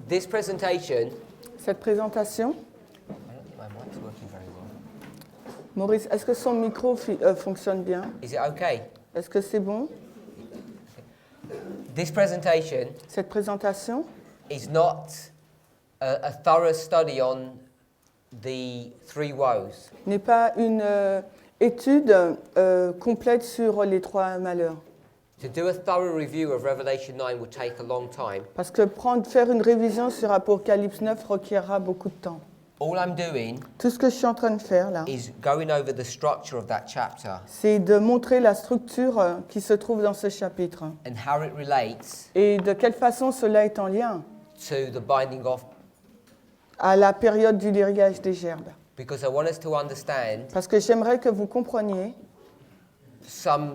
This presentation. Cette présentation, My mic's working very well. Maurice, est-ce que son micro fonctionne bien? Is it okay? Est-ce que c'est bon? This presentation Cette présentation is not a thorough study on the three woes. n'est pas une étude complète sur les trois malheurs. To do a thorough review of Revelation 9 will take a long time. Parce que faire une révision sur Apocalypse 9 requiera beaucoup de temps. All I'm doing Tout ce que je suis en train de faire là, is going over the structure of that chapter c'est de montrer la structure qui se trouve dans ce chapitre and how it relates et de quelle façon cela est en lien to the binding off, à la période du liriage des gerbes. because I want us to understand Parce que j'aimerais que vous compreniez some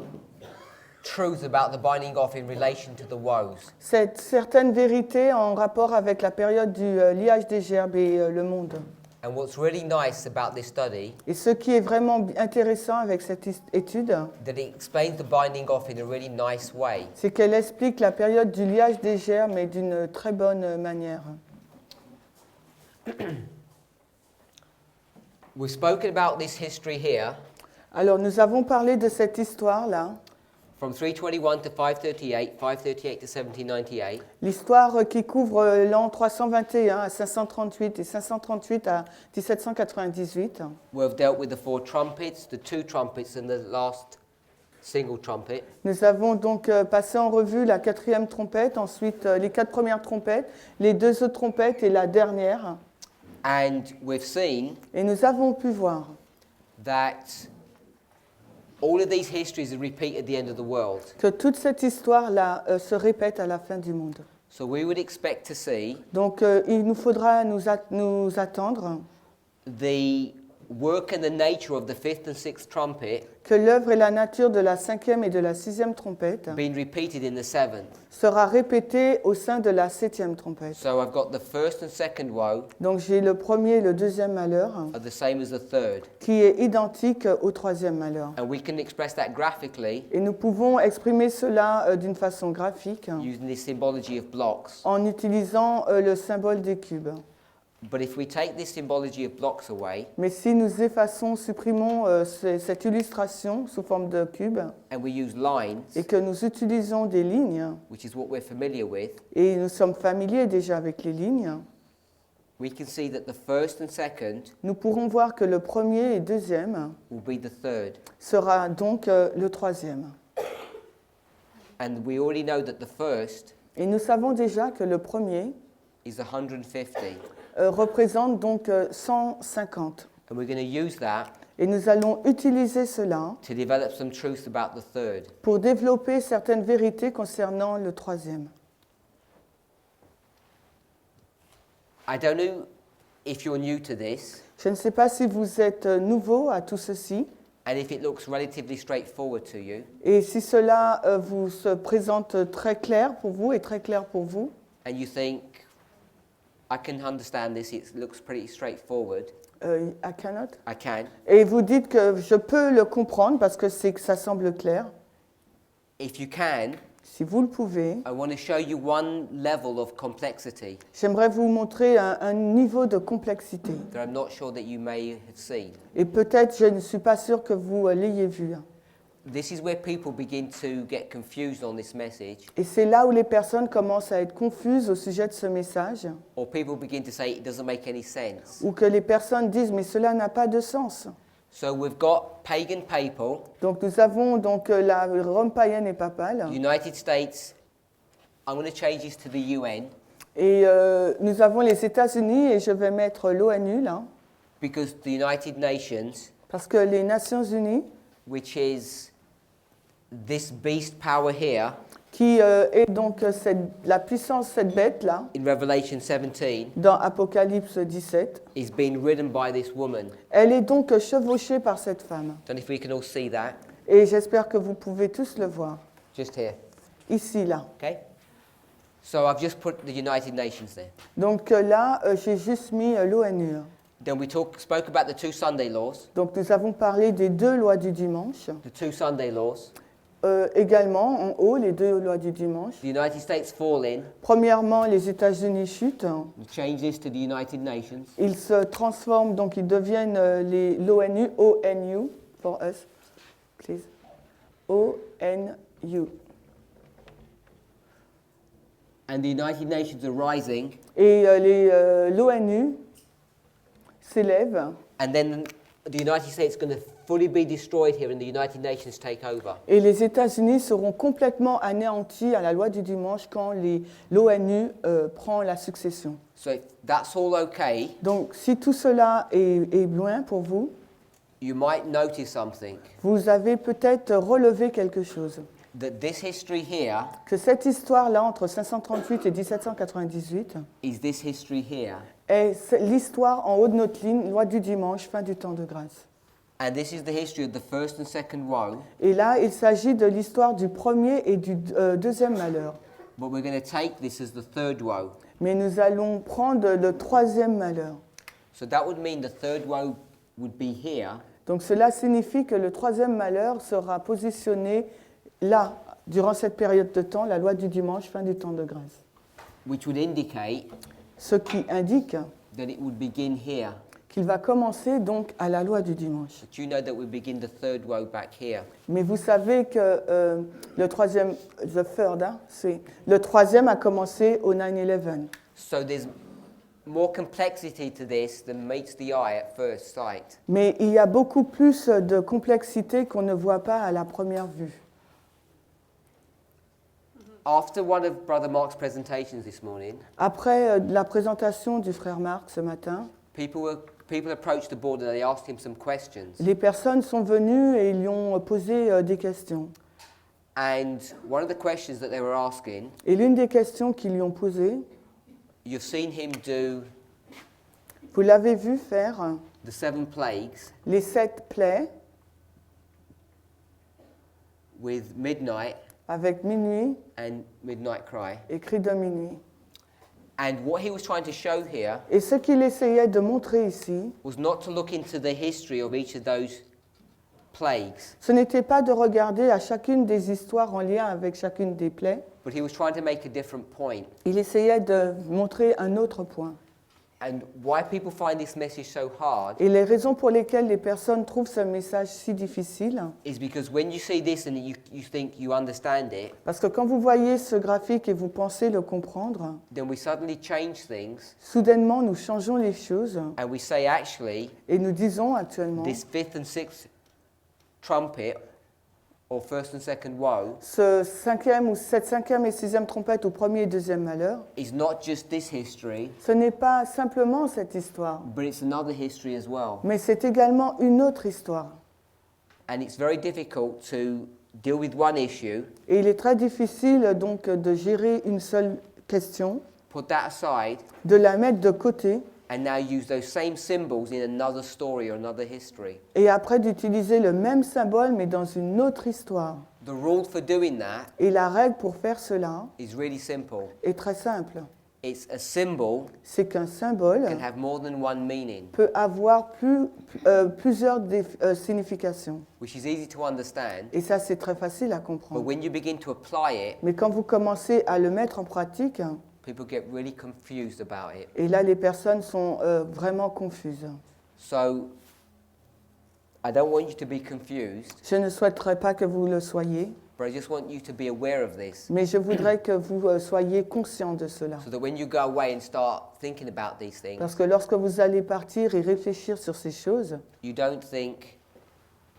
truths about the binding off in relation to the woes. cette certaine vérité en rapport avec la période du liage des gerbes et le monde. And what's really nice about this study, Et ce qui est vraiment intéressant avec cette étude, that it explains the binding off in a really nice way. c'est qu'elle explique la période du liage des gerbes, mais d'une très bonne manière. We've spoken about this history here Alors, nous avons parlé de cette histoire-là, from 321 to 538, 538 to 1798. l'histoire qui couvre l'an 321 à 538 et 538 à 1798. We've dealt with the four trumpets, the two trumpets, and the last single trumpet. Nous avons donc passé en revue la quatrième trompette, ensuite les quatre premières trompettes, les deux autres trompettes et la dernière. And we've seen Et nous avons pu voir that all of these histories are repeat at the end of the world. que toute cette histoire-là se répète à la fin du monde. So we would expect to see Donc il nous faudra nous attendre the work and the nature of the fifth and sixth trumpet que l'œuvre et la nature de la cinquième et de la sixième trompette being repeated in the seventh. sera répétée au sein de la septième trompette. So I've got the first and second woe Donc j'ai le premier et le deuxième malheur are the same as the third. qui est identique au troisième malheur. And we can express that graphically Et nous pouvons exprimer cela d'une façon graphique using this symbology of blocks. en utilisant le symbole des cubes. But if we take this symbology of blocks away Mais si nous supprimons cette illustration sous forme de cube and we use lines, et que nous utilisons des lignes, which is what we're familiar with, et nous sommes familiers déjà avec les lignes, we can see that the first and second nous pourrons voir que le premier et deuxième will be the third. sera donc le troisième. And we already know that the first Et nous savons déjà que le premier is 150. représente donc 150. And we're going to use that Et nous allons utiliser cela to develop some truths about the third. pour développer certaines vérités concernant le troisième. I don't know if you're new to this Je ne sais pas si vous êtes nouveau à tout ceci and if it looks relatively straightforward to you et si cela vous se présente très clair pour vous et très clair pour vous and you think, I can understand this, it looks pretty straightforward. I cannot. I can. Et vous dites que je peux le comprendre parce que ça semble clair. If you can, Si vous le pouvez, I want to show you one level of complexity j'aimerais vous montrer un niveau de complexité. that I'm not sure that you may have seen. Et peut-être, je ne suis pas sûre que vous l'ayez vu. This is where people begin to get confused on this message, Et c'est là où les personnes commencent à être confuses au sujet de ce message, or people begin to say it doesn't make any sense. ou que les personnes disent mais cela n'a pas de sens. So we've got pagan papal, Donc nous avons donc la Rome païenne et papale, United States, I'm going to change this to the UN, et nous avons les États-Unis et je vais mettre l'ONU là, because the United Nations, parce que les Nations Unies, which is this beast power here, qui est donc la puissance, cette bête là, in Revelation 17, dans Apocalypse 17, is being ridden by this woman. elle est donc chevauchée par cette femme. Don't know if we can all see that. Et j'espère que vous pouvez tous le voir, Just here, ici là. okay? So I've just put the United Nations there. Donc là, j'ai juste mis l'ONU. Then we spoke about the two Sunday laws, Donc nous avons parlé des deux lois du dimanche. the two Sunday laws. Également, en haut, les deux lois du dimanche. The United States fall in. Premièrement, les États-Unis chutent. We change this to the United Nations. Ils se transforment, donc ils deviennent l'ONU, ONU, for us, please. ONU. And the United Nations are rising. Et l'ONU s'élève. And then the United States is going to fully be destroyed here and the United Nations take over. Et les États-Unis seront complètement anéantis à la loi du dimanche quand l'ONU prend la succession. So if that's all okay, Donc, si tout cela est loin pour vous, you might notice something. vous avez peut-être relevé quelque chose. That this history here Que cette histoire-là, entre 538 et 1798, is this history here. est l'histoire en haut de notre ligne, loi du dimanche, fin du temps de grâce. And this is the history of the first and second woe. Et là, il s'agit de l'histoire du premier et du deuxième malheur. But we're going to take this as the third woe. Mais nous allons prendre le troisième malheur. So that would mean the third woe would be here. Donc cela signifie que le troisième malheur sera positionné là, durant cette période de temps, la loi du dimanche, fin du temps de grâce. Which would indicate Ce qui indique that it would begin here. qu'il va commencer donc à la loi du dimanche. But you know that we begin the third woe back here. Mais vous savez que le troisième, le troisième a commencé au 9/11. So there's more complexity to this than meets the eye at first sight. Mais il y a beaucoup plus de complexité qu'on ne voit pas à la première vue. After one of Brother Mark's presentations this morning, Après la présentation du frère Marc ce matin, people approached the board and they asked him some questions. les personnes sont venues et ils lui ont posé des questions. And one of the questions that they were asking, Et l'une des questions qu'ils lui ont posées, you've seen him do vous l'avez vu faire the 7 plagues les 7 plaies with midnight avec minuit and midnight cry. et cri de minuit. And what he was trying to show here Et ce qu'il essayait de montrer ici, was not to look into the history of each of those plagues, ce n'était pas de regarder à chacune des histoires en lien avec chacune des plaies. but he was trying to make a different point. Il essayait de montrer un autre point. And why people find this message so hard Et les raisons pour lesquelles les personnes trouvent ce message si difficile, is because when you see this and you think you understand it, parce que quand vous voyez ce graphique et vous pensez le comprendre, then we suddenly change things soudainement nous changeons les choses and we say actually et nous disons actuellement, this 5th and 6th trumpet or first and second woe cette cinquième et sixième trompette au premier et deuxième malheur, is not just this history, ce n'est pas simplement cette histoire, but it's another history as well. mais c'est également une autre histoire. And it's very difficult to deal with one issue, Et il est très difficile donc de gérer une seule question, put that aside, de la mettre de côté and now use those same symbols in another story or another history. et après d'utiliser le même symbole mais dans une autre histoire. The rule for doing that Et la règle pour faire cela is really simple. est très simple. It's a symbol C'est qu'un symbole can have more than one meaning, peut avoir plusieurs significations. which is easy to understand, Et ça, c'est très facile à but comprendre. when you begin to apply it, Mais quand vous commencez à le mettre en pratique, people get really confused about it. et là, les personnes sont vraiment confuses. So I don't want you to be confused, Je ne souhaiterais pas que vous le soyez, but I just want you to be aware of this, mais je voudrais que vous soyez conscient de cela. so that when you go away and start thinking about these things, Parce que lorsque vous allez partir et réfléchir sur ces choses, you don't think,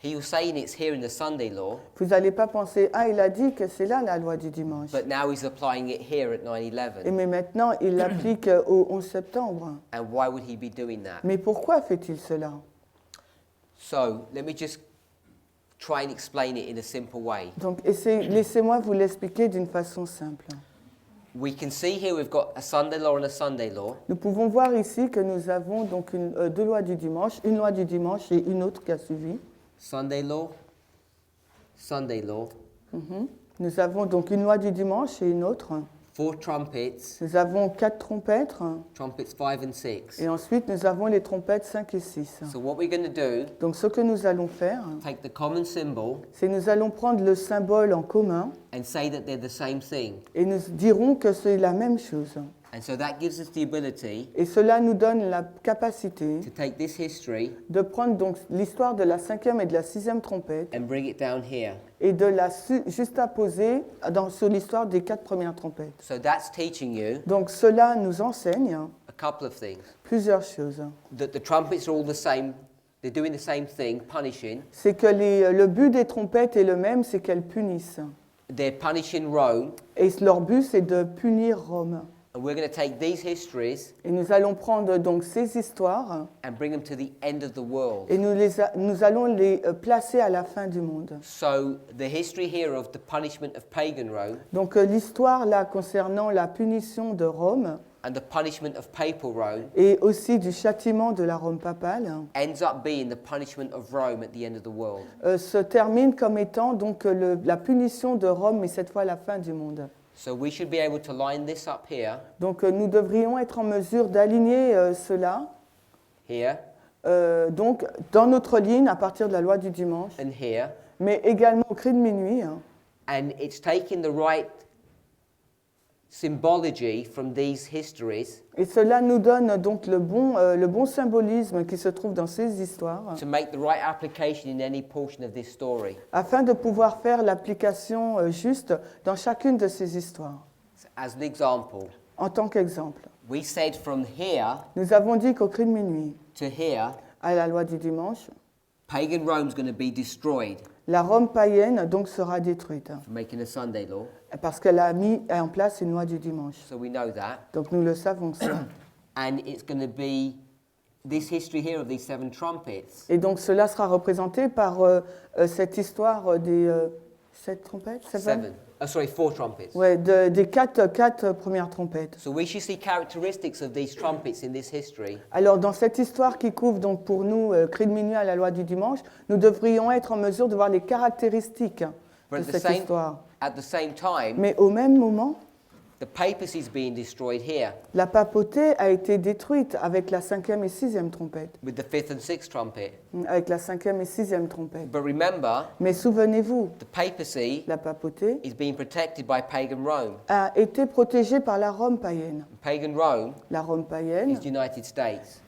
he was saying it's here in the Sunday law, vous n'allez pas penser « Ah, il a dit que c'est là la loi du dimanche. but now he's applying it here at Et 9/11. mais maintenant, il l'applique au 11 septembre. And why would he be doing that? Mais pourquoi fait-il cela? So let me just try and explain it in a simple way. Donc, laissez-moi vous l'expliquer d'une façon simple. We can see here we've got a Sunday law and a Sunday law. Nous pouvons voir ici que nous avons donc deux lois du dimanche, une loi du dimanche et une autre qui a suivi. Sunday law, Sunday law. Nous avons donc une loi du dimanche et une autre. 4 trumpets, nous avons 4 trompettes, trumpets 5 and 6. et ensuite nous avons les trompettes 5 et 6. So what we're going to do, Donc ce que nous allons faire, take the common symbol c'est nous allons prendre le symbole en commun and say that they're the same thing. et nous dirons que c'est la même chose. And so that gives us the ability Et cela nous donne la capacité to take this history de prendre donc l'histoire de la 5e et de la 6e trompette and bring it down here. et de la juxtaposer sur l'histoire des 4 premières trompettes. So that's teaching you Donc cela nous enseigne a couple of things. plusieurs choses. That the trumpets are all the same, they're doing the same thing, punishing. C'est que le but des trompettes est le même, c'est qu'elles punissent. They're punishing Rome, Et leur but, c'est de punir Rome. and we're going to take these histories Et nous allons prendre donc ces histoires and bring them to the end of the world. et nous allons les placer à la fin du monde. So the history here of the punishment of pagan Rome Donc l'histoire là concernant la punition de Rome and the punishment of papal Rome et aussi du châtiment de la Rome papale ends up being the punishment of Rome at the end of the world. se termine comme étant donc la punition de Rome, mais cette fois à la fin du monde. So we should be able to line this up here, Donc nous devrions être en mesure d'aligner cela here, donc dans notre ligne à partir de la loi du dimanche, and here, mais également au cri de minuit. and it's taking the right symbology from these histories Et cela nous donne donc le bon symbolisme qui se trouve dans ces histoires, to make the right application in any portion of this story. afin de pouvoir faire l'application juste dans chacune de ces histoires. So as an example, En tant qu'exemple, we said from here nous avons dit qu'au cri de minuit, to here, à la loi du dimanche, pagan Rome's going to be destroyed la Rome païenne donc sera détruite, for making a Sunday law. parce qu'elle a mis en place une loi du dimanche. So we know that. Donc nous le savons ça. And it's going to be this history here of these 7 trumpets. Et donc cela sera représenté par cette histoire des 7 trompettes, 7. Oh, sorry, 4 trumpets. Ouais, des quatre premières trompettes. So we should see characteristics of these trumpets in this history. Alors dans cette histoire qui couvre donc pour nous cri de minuit à la loi du dimanche, nous devrions être en mesure de voir les caractéristiques de cette histoire. At the same time, Mais au même moment, the papacy is being destroyed here la papauté a été détruite avec la 5e et 6e trompette. with the 5th and 6th trumpet. Avec la 5e et 6e trompette. But remember, Mais souvenez-vous, the papacy la papauté is being protected by pagan Rome. a été protégée par la Rome païenne. Pagan Rome La Rome païenne is the United States.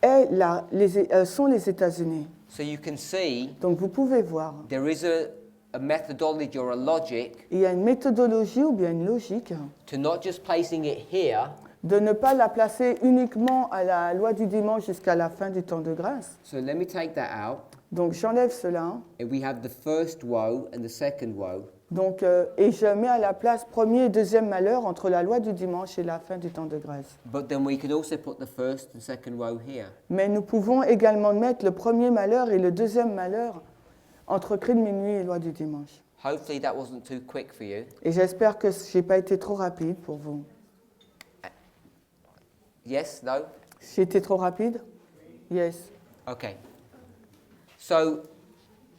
sont les États-Unis. So you can see Donc vous pouvez voir, there is a methodology or a logic il y a une méthodologie ou bien une logique to not just placing it here. de ne pas la placer uniquement à la loi du dimanche jusqu'à la fin du temps de grâce. So let me take that out. Donc j'enlève cela. And we have the first woe and the second woe. Donc, et je mets à la place premier et deuxième malheur entre la loi du dimanche et la fin du temps de grâce. But then we can also put the first and second woe here. Mais nous pouvons également mettre le premier malheur et le deuxième malheur entre cri de minuit et loi du dimanche. Hopefully that wasn't too quick for you. Et j'espère que je n'ai pas été trop rapide pour vous. Yes? No? J'ai été trop rapide? Yes. Okay. So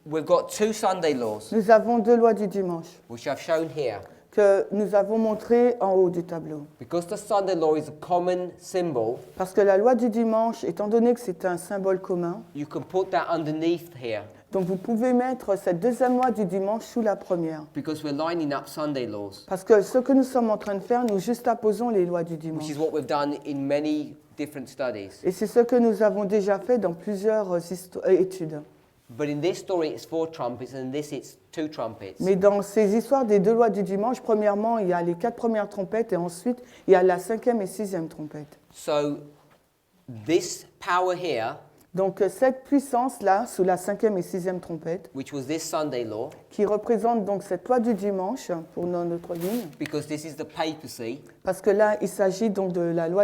we've got 2 Sunday laws, Nous avons 2 lois du dimanche which I've shown here. que nous avons montrées en haut du tableau. Because the Sunday law is a common symbol, Parce que la loi du dimanche, étant donné que c'est un symbole commun, you can put that underneath here. donc vous pouvez mettre cette deuxième loi du dimanche sous la première. Because we're lining up Sunday laws, Parce que ce que nous sommes en train de faire, nous juxtaposons les lois du which dimanche. is what we've done in many different studies. Et c'est ce que nous avons déjà fait dans plusieurs études. But in this story, it's 4 trumpets, and in this, it's 2 trumpets. Mais dans ces histoires des 2 lois du dimanche, premièrement, il y a les 4 premières trompettes et ensuite, il y a la 5e et 6e trompette. So this power here, Donc cette puissance-là, sous la 5e et 6e trompette, which was this Sunday law, qui représente donc cette loi du dimanche pour notre ligne, because this is the papacy, parce que là, il s'agit donc de la loi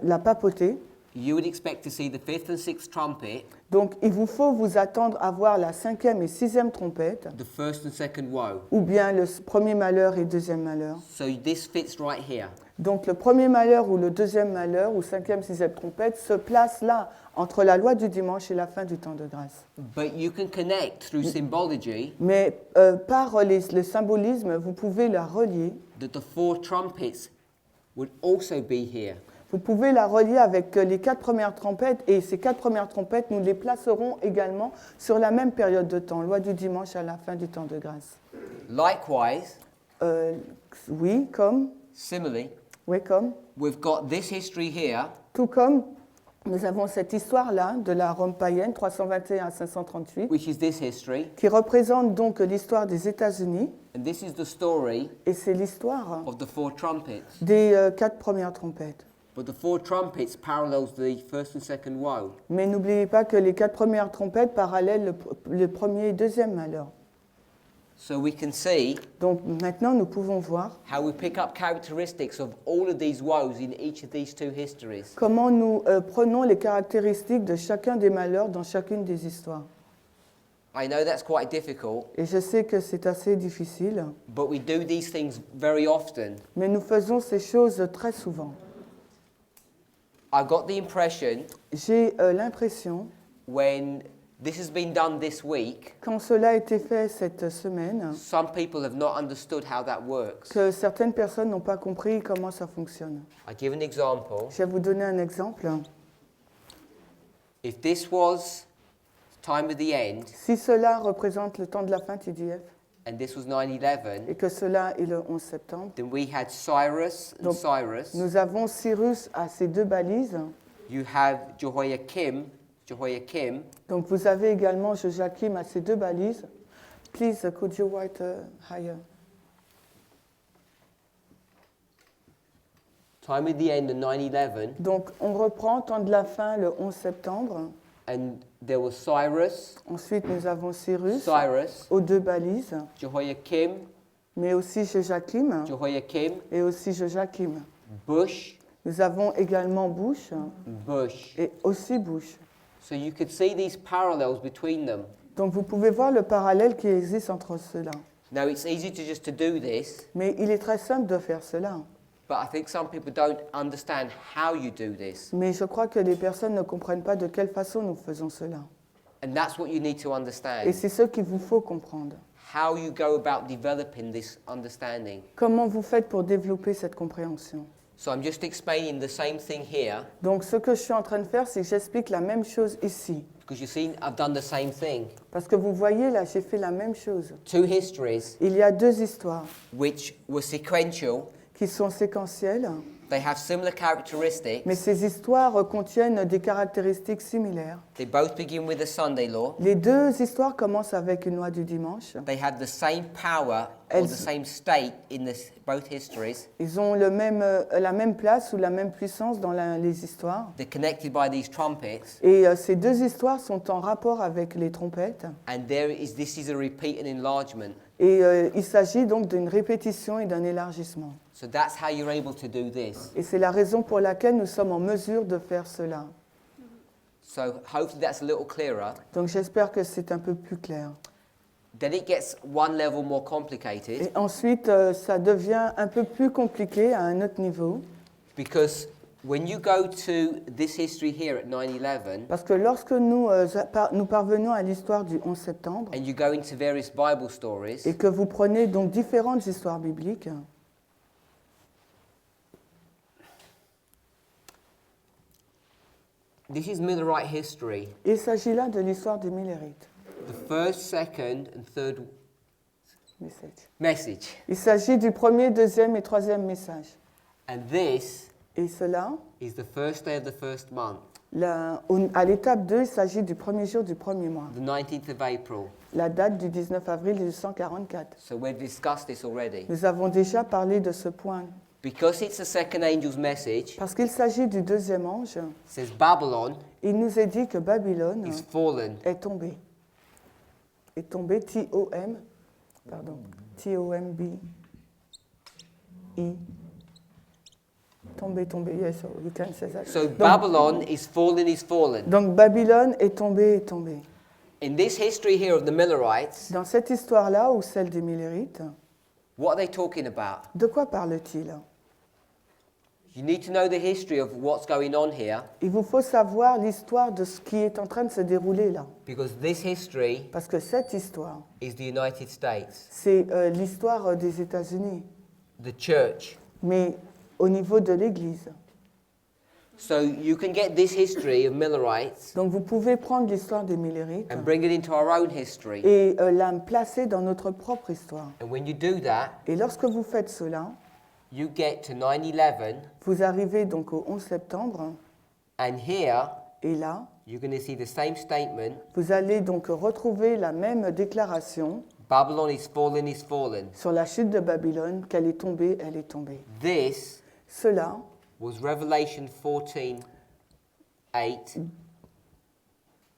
la papauté. you would expect to see the 5th and 6th trumpet, Donc il vous faut vous attendre à voir la 5e et 6e trompette, the first and second woe. ou bien le premier malheur et deuxième malheur. So this fits right here. Donc le premier malheur ou le deuxième malheur ou cinquième, sixième trompette se place là, entre la loi du dimanche et la fin du temps de grâce. But you can connect through symbology Mais par le symbolisme, vous pouvez la relier. that the 4 trumpets would also be here. Vous pouvez la relier avec les 4 premières trompettes, et ces 4 premières trompettes, nous les placerons également sur la même période de temps, loi du dimanche à la fin du temps de grâce. Likewise, Oui, comme, similarly, we've got this history here, tout comme nous avons cette histoire-là de la Rome païenne, 321 à 538, which is this history, qui représente donc l'histoire des États-Unis, and this is the story et c'est l'histoire of the 4 trumpets. des 4 premières trompettes. But the 4 trumpets parallels the first and second woe. Mais n'oubliez pas que les 4 premières trompettes parallèlent le premier et deuxième malheur. So we can see Donc maintenant, nous pouvons voir how we pick up characteristics of all of these woes in each of these 2 histories. comment nous prenons les caractéristiques de chacun des malheurs dans chacune des histoires. I know that's quite difficult, Et je sais que c'est assez difficile, but we do these things very often. mais nous faisons ces choses très souvent. I got the impression J'ai l'impression, when this has been done this week, quand cela a été fait cette semaine, some people have not understood how that works. que certaines personnes n'ont pas compris comment ça fonctionne. I give an example. Je vais vous donner un exemple. If this was time of the end, Si cela représente le temps de la fin TDF, and this was 9/11, et que cela est le 11 septembre, then we had Cyrus and Donc, Cyrus. nous avons Cyrus à ses 2 balises. You have Jehoiakim. Donc vous avez également Joachim à ses 2 balises. Please, could you write higher? Time of the end of 9/11, Donc on reprend temps de la fin le 11 septembre. and there was Cyrus, Ensuite nous avons Cyrus Cyrus, aux 2 balises, Jehoiakim, mais aussi Joachim Jehoiakim, et aussi Joachim. Bush, Nous avons également Bush Bush. et aussi Bush. So you could see these parallels between them. Donc vous pouvez voir le parallèle qui existe entre cela. Now it's easy to just to do this, Mais il est très simple de faire cela. but I think some people don't understand how you do this. Mais je crois que les personnes ne comprennent pas de quelle façon nous faisons cela. And that's what you need to Et understand. c'est ce qu'il vous faut comprendre. How you go about developing this understanding. Comment vous faites pour développer cette compréhension? So I'm just explaining the same thing here, Donc ce que je suis en train de faire, c'est que j'explique la même chose ici. because you see I've done the same thing. Parce que vous voyez là, j'ai fait la même chose. 2 histories Il y a 2 histoires which were sequential. qui sont séquentielles, They have similar characteristics. mais ces histoires contiennent des caractéristiques similaires. They both begin with a Sunday law. Les 2 histoires commencent avec une loi du dimanche. They have the same power or the same state in both histories. Ils ont la même place ou la même puissance dans les histoires. They're connected by these trumpets. Et ces 2 histoires sont en rapport avec les trompettes. And this is a repeat and enlargement. Et il s'agit donc d'une répétition et d'un élargissement. So that's how you're able to do this. Et c'est la raison pour laquelle nous sommes en mesure de faire cela. So hopefully that's a little clearer. Donc j'espère que c'est un peu plus clair. Then it gets one level more complicated, Et ensuite, ça devient un peu plus compliqué à un autre niveau. because when you go to this history here at 9/11 Parce que lorsque nous parvenons à l'histoire du 11 septembre, and you go into various Bible stories, et que vous prenez donc différentes histoires bibliques, this is Millerite history. il s'agit là de l'histoire des Millérites. The first, second and third message. Il s'agit du premier, deuxième et troisième message. And this Et cela, is the first day of the first month, à l'étape 2, il s'agit du premier jour du premier mois, the 19th of April. la date du 19 avril 1844. So we've discussed this already. Nous avons déjà parlé de ce point. Because it's the second angel's message, Parce qu'il s'agit du deuxième ange, it says Babylon il nous est dit que Babylone is fallen. est tombée. Est tombée, T-O-M, pardon, T-O-M-B-I. Tombée, yes, you can say that. So Babylon is fallen. Donc Babylone est tombée, In this history here of the Millerites, Dans cette histoire-là, ou celle des Millérites, what are they talking about? de quoi parle-t-il? You need to know the history of what's going on here Il vous faut savoir l'histoire de ce qui est en train de se dérouler là. because this history Parce que cette histoire, is the United States, c'est l'histoire des États-Unis, the church. mais au niveau de l'Église. So you can get this history of Millerites Donc vous pouvez prendre l'histoire des Millérites and bring it into our own history. et la placer dans notre propre histoire. And when you do that, Et lorsque vous faites cela, you get to 9/11, vous arrivez donc au 11 septembre, and here et là, you're going to see the same statement. vous allez donc retrouver la même déclaration Babylon is fallen, sur la chute de Babylone, qu'elle est tombée, elle est tombée. This Cela, was Revelation 14:8,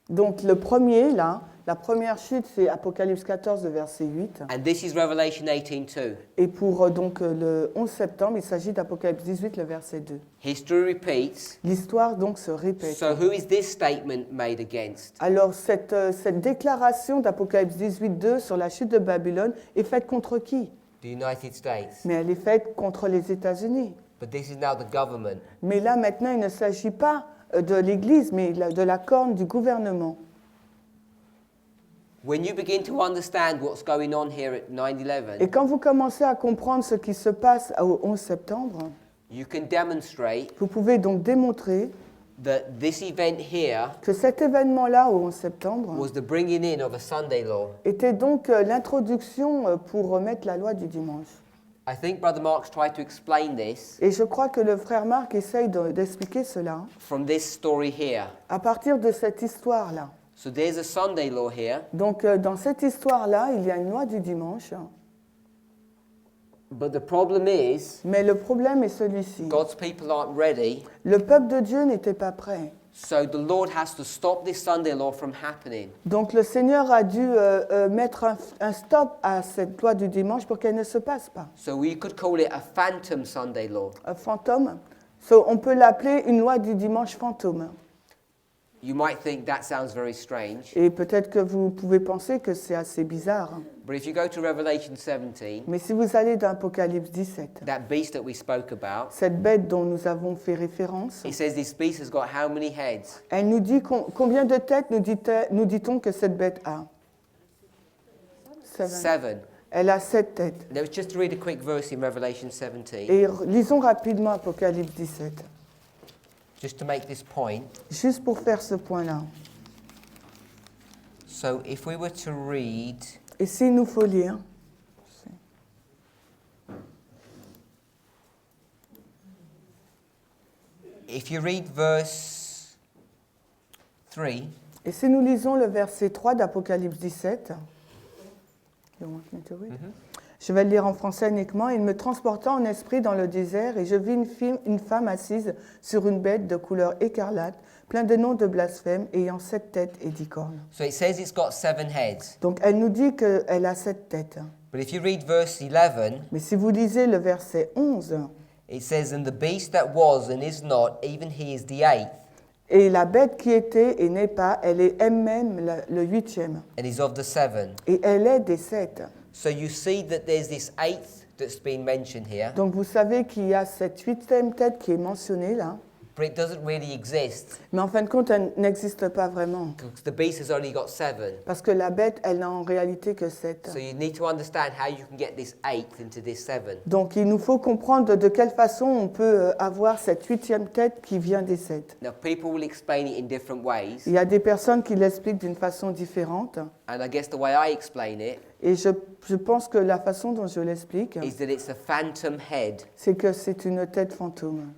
donc le premier là, la première chute, c'est Apocalypse 14, verset 8. and this is Revelation 18:2. Et pour donc le 11 septembre, il s'agit d'Apocalypse 18, le verset 2. History repeats. L'histoire donc se répète. So who is this statement made against? Alors cette déclaration d'Apocalypse 18, 2 sur la chute de Babylone est faite contre qui? The United States. Mais elle est faite contre les États-Unis. But this is now the government. Mais là maintenant, il ne s'agit pas de l'Église, mais de la corne du gouvernement. When you begin to understand what's going on here at 9/11, Et quand vous commencez à comprendre ce qui se passe au 11 septembre, you can demonstrate vous pouvez donc démontrer that this event here que cet événement-là, au 11 septembre, was the bringing in of a Sunday law. était donc l'introduction pour remettre la loi du dimanche. I think Brother Mark's tried to explain this Et je crois que le frère Marc essaye d'expliquer cela from this story here. à partir de cette histoire-là. So there's a Sunday law here, Donc dans cette histoire-là, il y a une loi du dimanche, but the problem is mais le problème est celui-ci. God's people aren't ready, Le peuple de Dieu n'était pas prêt. so the Lord has to stop this Sunday law from happening. Donc le Seigneur a dû mettre un stop à cette loi du dimanche pour qu'elle ne se passe pas. So we could call it a phantom Sunday law. Un fantôme. On peut l'appeler une loi du dimanche fantôme. You might think that sounds very strange, Et peut-être que vous pouvez penser que c'est assez bizarre. but if you go to Revelation 17, Mais si vous allez dans Apocalypse 17, that beast that we spoke about, cette bête dont nous avons fait référence, it says this beast has got how many heads? elle nous dit combien de têtes nous dit-on que cette bête a? 7. Elle a 7 têtes. Now, just to read a quick verse in Revelation 17, Et lisons rapidement Apocalypse 17, just to make this point. juste pour faire ce point-là. So if we were to read, Et s'il nous faut lire, if you read verse 3, et si nous lisons le verset 3 d'Apocalypse 17, you want me to read? Je vais le lire en français uniquement. Il me transporta en esprit dans le désert et je vis une femme assise sur une bête de couleur écarlate, plein de noms de blasphème, ayant 7 têtes et 10 cornes. so it says it's got 7 heads. Donc elle nous dit qu'elle a 7 têtes. But if you read verse 11, Mais si vous lisez le verset 11, it says, "And the beast that was and is not, even he is the 8th, et la bête qui était et n'est pas, elle est elle-même le 8e, and is of the 7." et elle est des 7. So you see that there's this 8th that's been mentioned here, Donc vous savez qu'il y a cette 8e tête qui est mentionnée là, but it doesn't really exist mais en fin de compte, elle n'existe pas vraiment. because the beast has only got 7. Parce que la bête, elle n'a en réalité que 7. So you need to understand how you can get this 8th into this 7. Donc il nous faut comprendre de quelle façon on peut avoir cette 8e tête qui vient des 7. Now people will explain it in different ways, Il y a des personnes qui l'expliquent d'une façon différente. and I guess the way I explain it Et je pense que la façon dont je l'explique, is that it's a phantom head, c'est que c'est une tête fantôme.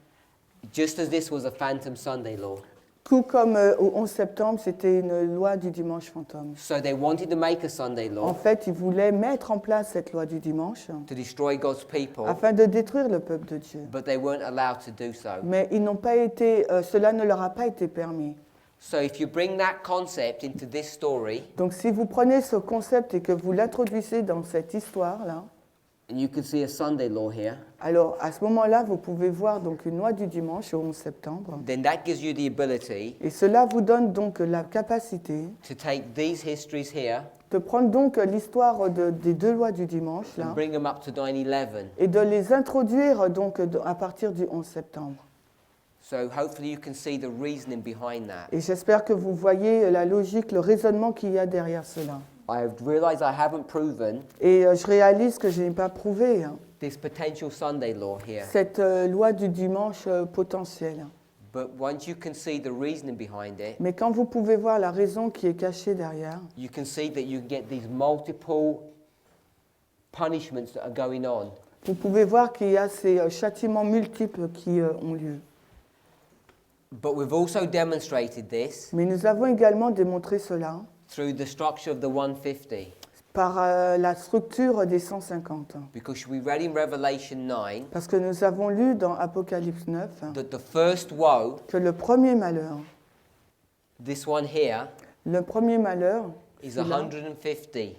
just as this was a phantom Sunday law. Tout comme au 11 septembre, c'était une loi du dimanche fantôme. So they wanted to make a Sunday En law fait, ils voulaient mettre en place cette loi du dimanche to destroy God's people, afin de détruire le peuple de Dieu. but they weren't allowed to do so. Mais ils n'ont pas été, cela ne leur a pas été permis. So if you bring that concept into this story, Donc si vous prenez ce concept et que vous l'introduisez dans cette histoire-là, and you can see a Sunday law here, alors à ce moment-là, vous pouvez voir donc une loi du dimanche au 11 septembre. then that gives you the ability Et cela vous donne donc la capacité to take these histories here de prendre donc l'histoire des deux lois du dimanche là, and bring them up to 9/11. et de les introduire donc à partir du 11 septembre. So hopefully you can see the reasoning behind that. Et j'espère que vous voyez la logique, le raisonnement qu'il y a derrière cela. I have realized I haven't proven Et je réalise que je n'ai pas prouvé this potential Sunday law here. cette loi du dimanche potentielle. But once you can see the reasoning behind it, Mais quand vous pouvez voir la raison qui est cachée derrière, you can see that you can get these multiple punishments that are going on. vous pouvez voir qu'il y a ces châtiments multiples qui ont lieu. But we've also demonstrated this Mais nous avons également démontré cela through the structure of the 150. par la structure des 150. Because we read in Revelation 9 Parce que nous avons lu dans Apocalypse 9 that the first woe, que le premier malheur, this one here, le premier malheur is celui-là, 150.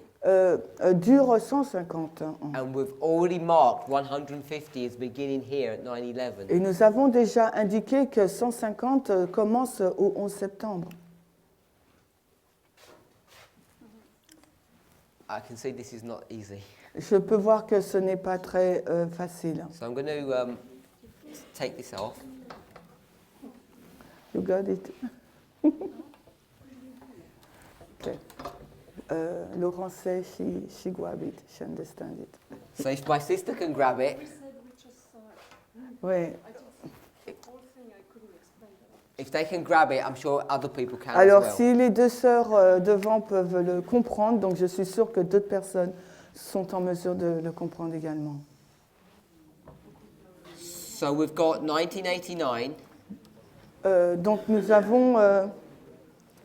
dure 150 ans. And we've already marked 150 as beginning here at 9/11. Et nous avons déjà indiqué que 150 commence au 11 septembre. I can see this is not easy. Je peux voir que ce n'est pas très facile. So I'm going to take this off. You got it? Okay. Laurent says she grab it, she understand it. So if my sister can grab it, Ouais. if they can grab it, I'm sure other people can Alors, as well. si les deux sœurs devant peuvent le comprendre, donc je suis sûre que d'autres personnes sont en mesure de le comprendre également. So we've got 1989, Donc, nous avons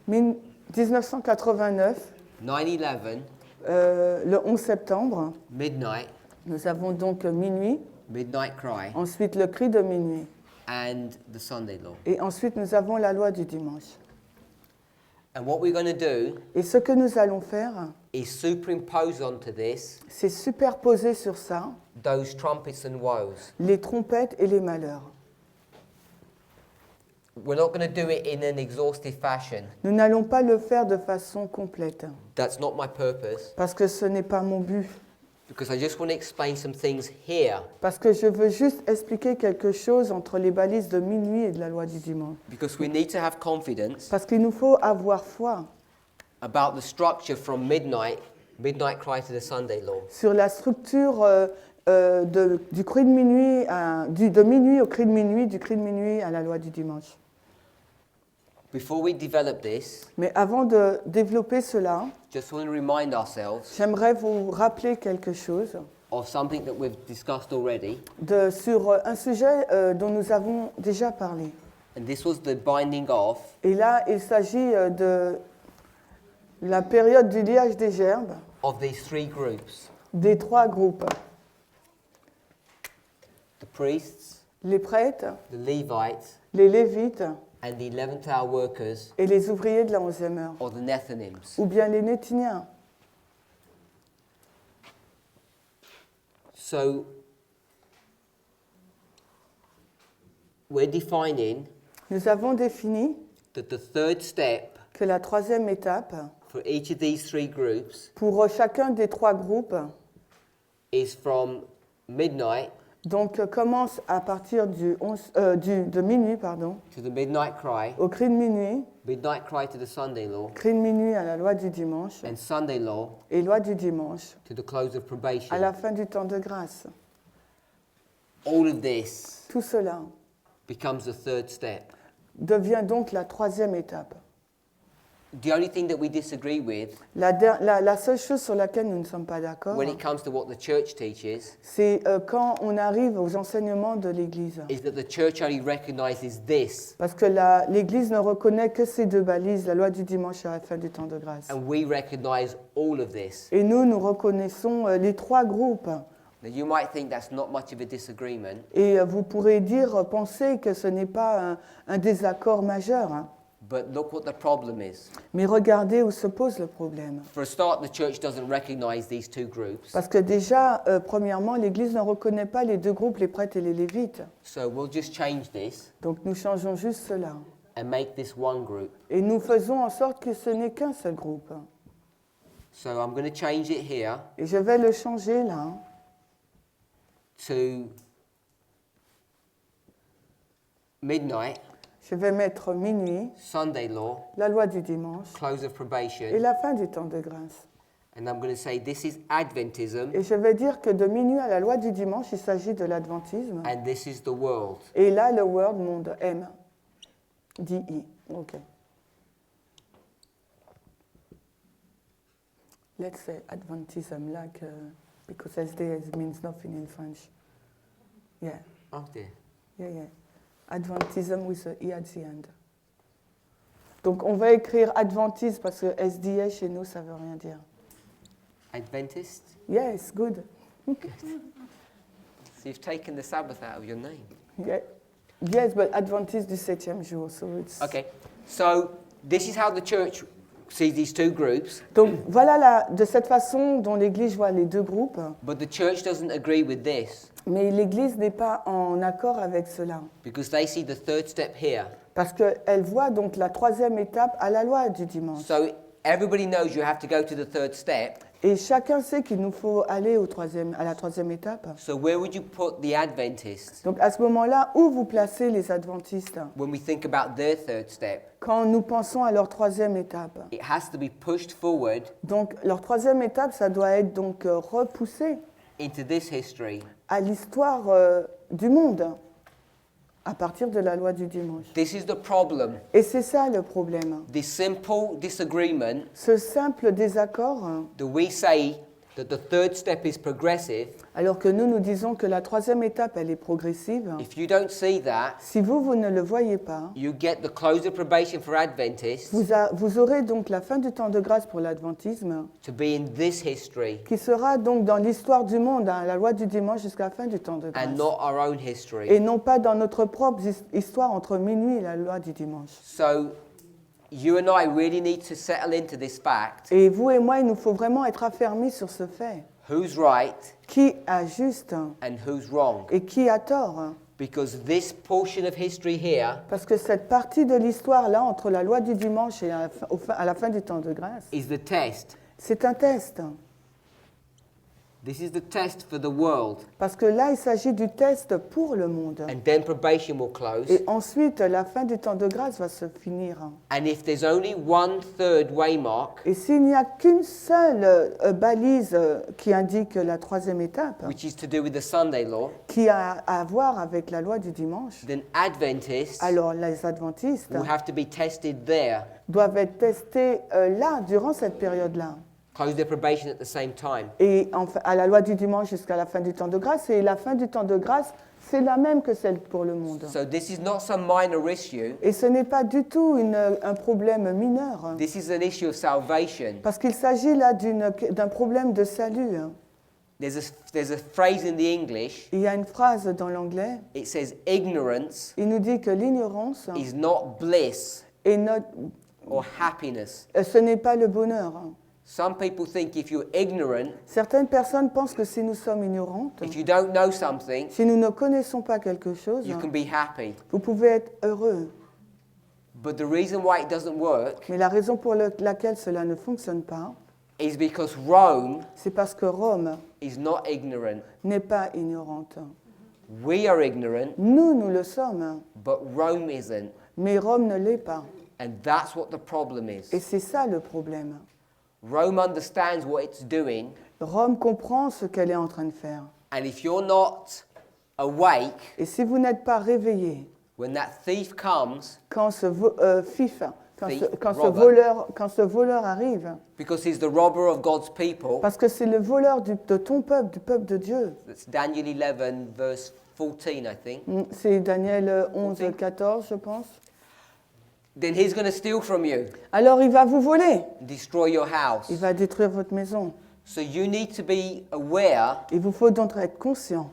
1989, 9/11, le 11 septembre. midnight, Nous avons donc minuit, midnight cry, ensuite le cri de minuit, and the Sunday law. et ensuite nous avons la loi du dimanche. And what we're going to do Et ce que nous allons faire, is superimpose onto this c'est superposer sur ça those trumpets and woes. les trompettes et les malheurs. We're not going to do it in an exhaustive fashion. Nous n'allons pas le faire de façon complète, That's not my purpose, parce que ce n'est pas mon but. because I just want to explain some things here, Parce que je veux juste expliquer quelque chose entre les balises de minuit et de la loi du dimanche. because we need to have confidence Parce qu'il nous faut avoir foi about the structure from midnight cry to the Sunday law. sur la structure du cri de minuit, de minuit au cri de minuit, du cri de minuit à la loi du dimanche. Before we develop this, Mais avant de développer cela, just want to remind ourselves j'aimerais vous rappeler quelque chose of something that we've discussed already, sur un sujet dont nous avons déjà parlé. and this was the binding off Et là, il s'agit de la période du liage des gerbes, of these three groups: des trois groupes. the priests, Les prêtres, the Levites, les lévites and the 11th hour workers, et les ouvriers de la 11e heure. or the Nethinims. Ou bien les Néthiniens. So we're defining Nous avons défini that the third step que la troisième étape, for each of these three groups pour chacun des trois groupes, is from midnight donc commence à partir de minuit, to the midnight cry, au cri de minuit, midnight cry to the Sunday law, cri de minuit à la loi du dimanche, and Sunday law et loi du dimanche to the close of probation. à la fin du temps de grâce. All of this Tout cela becomes the third step. devient donc la troisième étape. The only thing that we disagree with La seule chose sur laquelle nous ne sommes pas d'accord, when it comes to what the church teaches c'est quand on arrive aux enseignements de l'Église. is that the church only recognizes this, Parce que l'Église ne reconnaît que ces deux balises, la loi du dimanche à la fin du temps de grâce. and we recognize all of this. Et nous reconnaissons les trois groupes. Now you might think that's not much of a disagreement, Et vous pourrez penser que ce n'est pas un désaccord majeur. Hein. but look what the problem is. Mais regardez où se pose le problème. For a start, the church doesn't recognize these two groups. Parce que déjà, premièrement, l'Église ne reconnaît pas les deux groupes, les prêtres et les lévites. So we'll just change this Donc nous changeons juste cela. and make this one group. Et nous faisons en sorte que ce n'est qu'un seul groupe. So I'm going to change it here Et je vais le changer là to midnight, Je vais mettre minuit, Sunday law, la loi du dimanche close of et probation. la fin du temps de grâce. And I'm going to say this is Adventism Et je vais dire que de minuit à la loi du dimanche, il s'agit de l'adventisme. and this is the world. Et là, le word monde, M. D-I. OK. Let's say Adventism, like, because SDS means nothing in French. Yeah, Oh dear. yeah. Adventism with a E at the end. Donc, on va écrire Adventisme parce que SDS chez nous, ça veut rien dire. Adventist? Yes, good. So you've taken the Sabbath out of your name. Yeah. Yes, but Adventiste du 7e jour, so it's... Okay. So this is how the church sees these two groups, Donc, voilà de cette façon dont l'Église voit les deux groupes. but the church doesn't agree with this Mais l'Église n'est pas en accord avec cela. because they see the third step here. Parce qu'elle voit donc la troisième étape à la loi du dimanche. So everybody knows you have to go to the third step. Et chacun sait qu'il nous faut aller à la troisième étape. So where would you put the Adventists Donc à ce moment-là, où vous placez les adventistes when we think about their third step? quand nous pensons à leur troisième étape? It has to be pushed forward Donc leur troisième étape, ça doit être donc repoussé into this history. à l'histoire du monde à partir de la loi du dimanche. This is the problem. Et c'est ça le problème. This simple disagreement Ce simple désaccord, that we say that the third step is progressive, alors que nous disons que la troisième étape, elle est progressive, if you don't see that, si vous ne le voyez pas, you get the close of probation for Adventists vous aurez donc la fin du temps de grâce pour l'adventisme, to be in this history qui sera donc dans l'histoire du monde, hein, la loi du dimanche jusqu'à la fin du temps de grâce. and not our own Et history. non pas dans notre propre histoire entre minuit et la loi du dimanche. So you and I really need to settle into this fact. Et vous et moi, il nous faut vraiment être affermis sur ce fait. Who's right Qui a juste and who's wrong? et qui a tort? Because this portion of history here Parce que cette partie de l'histoire là, entre la loi du dimanche et à la fin du temps de grâce, is the test. c'est un test. This is the test for the world. Parce que là, il s'agit du test pour le monde. And then probation will close. Et ensuite, la fin du temps de grâce va se finir. And if there's only one third waymark, Et s'il n'y a qu'une seule balise qui indique la troisième étape, which is to do with the Sunday law, qui a à voir avec la loi du dimanche, then Adventists alors les adventistes will have to be tested there, doivent être testés là, durant cette période-là. close their probation at the same time. Et enfin, à la loi du dimanche jusqu'à la fin du temps de grâce. Et la fin du temps de grâce, c'est la même que celle pour le monde. So this is not some minor issue. Et ce n'est pas du tout un problème mineur. This is an issue of salvation. Parce qu'il s'agit là d'un problème de salut. There's a phrase in the English. Il y a une phrase dans l'anglais. It says ignorance Il nous dit que l'ignorance is not bliss or happiness. ce n'est pas le bonheur. Some people think if you're ignorant, Certaines personnes pensent que si nous sommes ignorantes, if you don't know something, si nous ne connaissons pas quelque chose, you can be happy. vous pouvez être heureux. But the reason why it doesn't work Mais la raison pour laquelle cela ne fonctionne pas, is because Rome c'est parce que Rome is not ignorant. n'est pas ignorante. We are ignorant, Nous le sommes, but Rome isn't. mais Rome ne l'est pas. And that's what the problem Et is. c'est ça le problème. Rome understands what it's doing, Rome comprend ce qu'elle est en train de faire. and if you're not awake Et si vous n'êtes pas réveillé, when that thief comes, quand ce voleur arrive, because he's the robber of God's people, parce que c'est le voleur de ton peuple, du peuple de Dieu. that's Daniel 11, verse 14, I think, C'est Daniel 11, 14, je pense. then he's going to steal from you, Alors il va vous voler, destroy your house. il va détruire votre maison. So you need to be aware Il vous faut donc être conscient,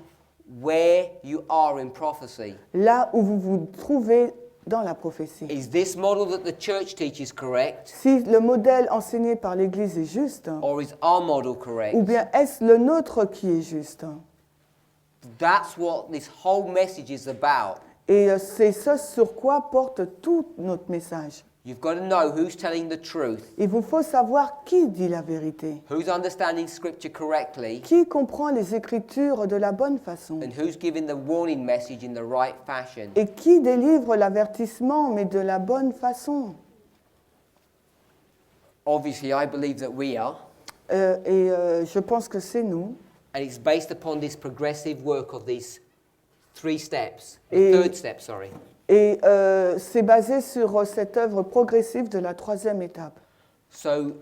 where you are in prophecy. là où vous vous trouvez dans la prophétie. Is this model that the church teaches correct, Si le modèle enseigné par l'Église est juste, or is our model correct? ou bien est-ce le nôtre qui est juste? That's what this whole message is about. Et c'est ce sur quoi porte tout notre message. You've got to know who's telling the truth, Il vous faut savoir qui dit la vérité, who's understanding Scripture correctly, qui comprend les Écritures de la bonne façon, and who's giving the warning message in the right fashion. et qui délivre l'avertissement, mais de la bonne façon. Obviously, I believe that we are, Je pense que c'est nous. and it's based upon this progressive work of these 3 steps. Et- Third step, sorry. Et c'est basé sur cette œuvre progressive de la 3e étape. So,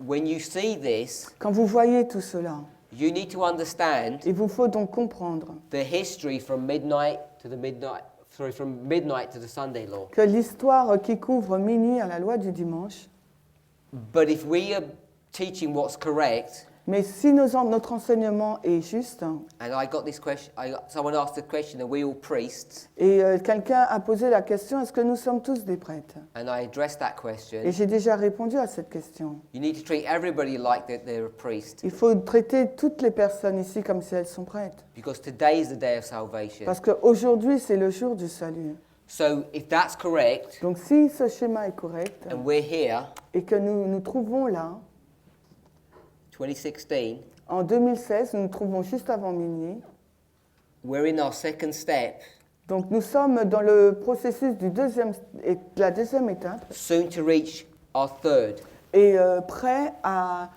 when you see this, Quand vous voyez tout cela, you need to understand il vous faut donc comprendre the history from midnight to the Sunday law. que l'histoire qui couvre minuit à la loi du dimanche, But if we are teaching what's correct, mais si notre enseignement est juste, and I got this question, someone asked the question, are we all priests? et quelqu'un a posé la question, est-ce que nous sommes tous des prêtres? And I addressed that Et question. j'ai déjà répondu à cette question. You need to treat everybody like that they're a priest, Il faut traiter toutes les personnes ici comme si elles sont prêtres. because today is the day of salvation. Parce qu'aujourd'hui, c'est le jour du salut. So if that's correct, Donc si ce schéma est correct, and we're here, et que nous nous trouvons là, 2016, en 2016, nous nous trouvons juste avant minuit, we're in our second step, donc nous sommes dans le processus de la deuxième étape, soon to reach our third. et prêts à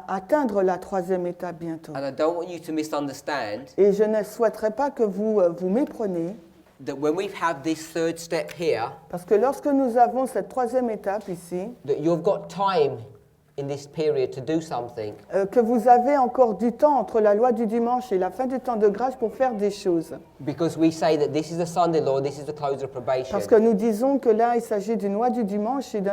atteindre la 3e étape bientôt. And I don't want you to misunderstand Et je ne souhaiterais pas que vous vous mépreniez, that when we have this third step here, parce que lorsque nous avons cette 3e étape ici, that you've got time in this period to do something. que vous avez encore du temps entre la loi du dimanche et la fin du temps de grâce pour faire des choses. Because we say that this is the Sunday law, this is the close of probation. Parce que nous disons que là, il s'agit d'une loi du dimanche et de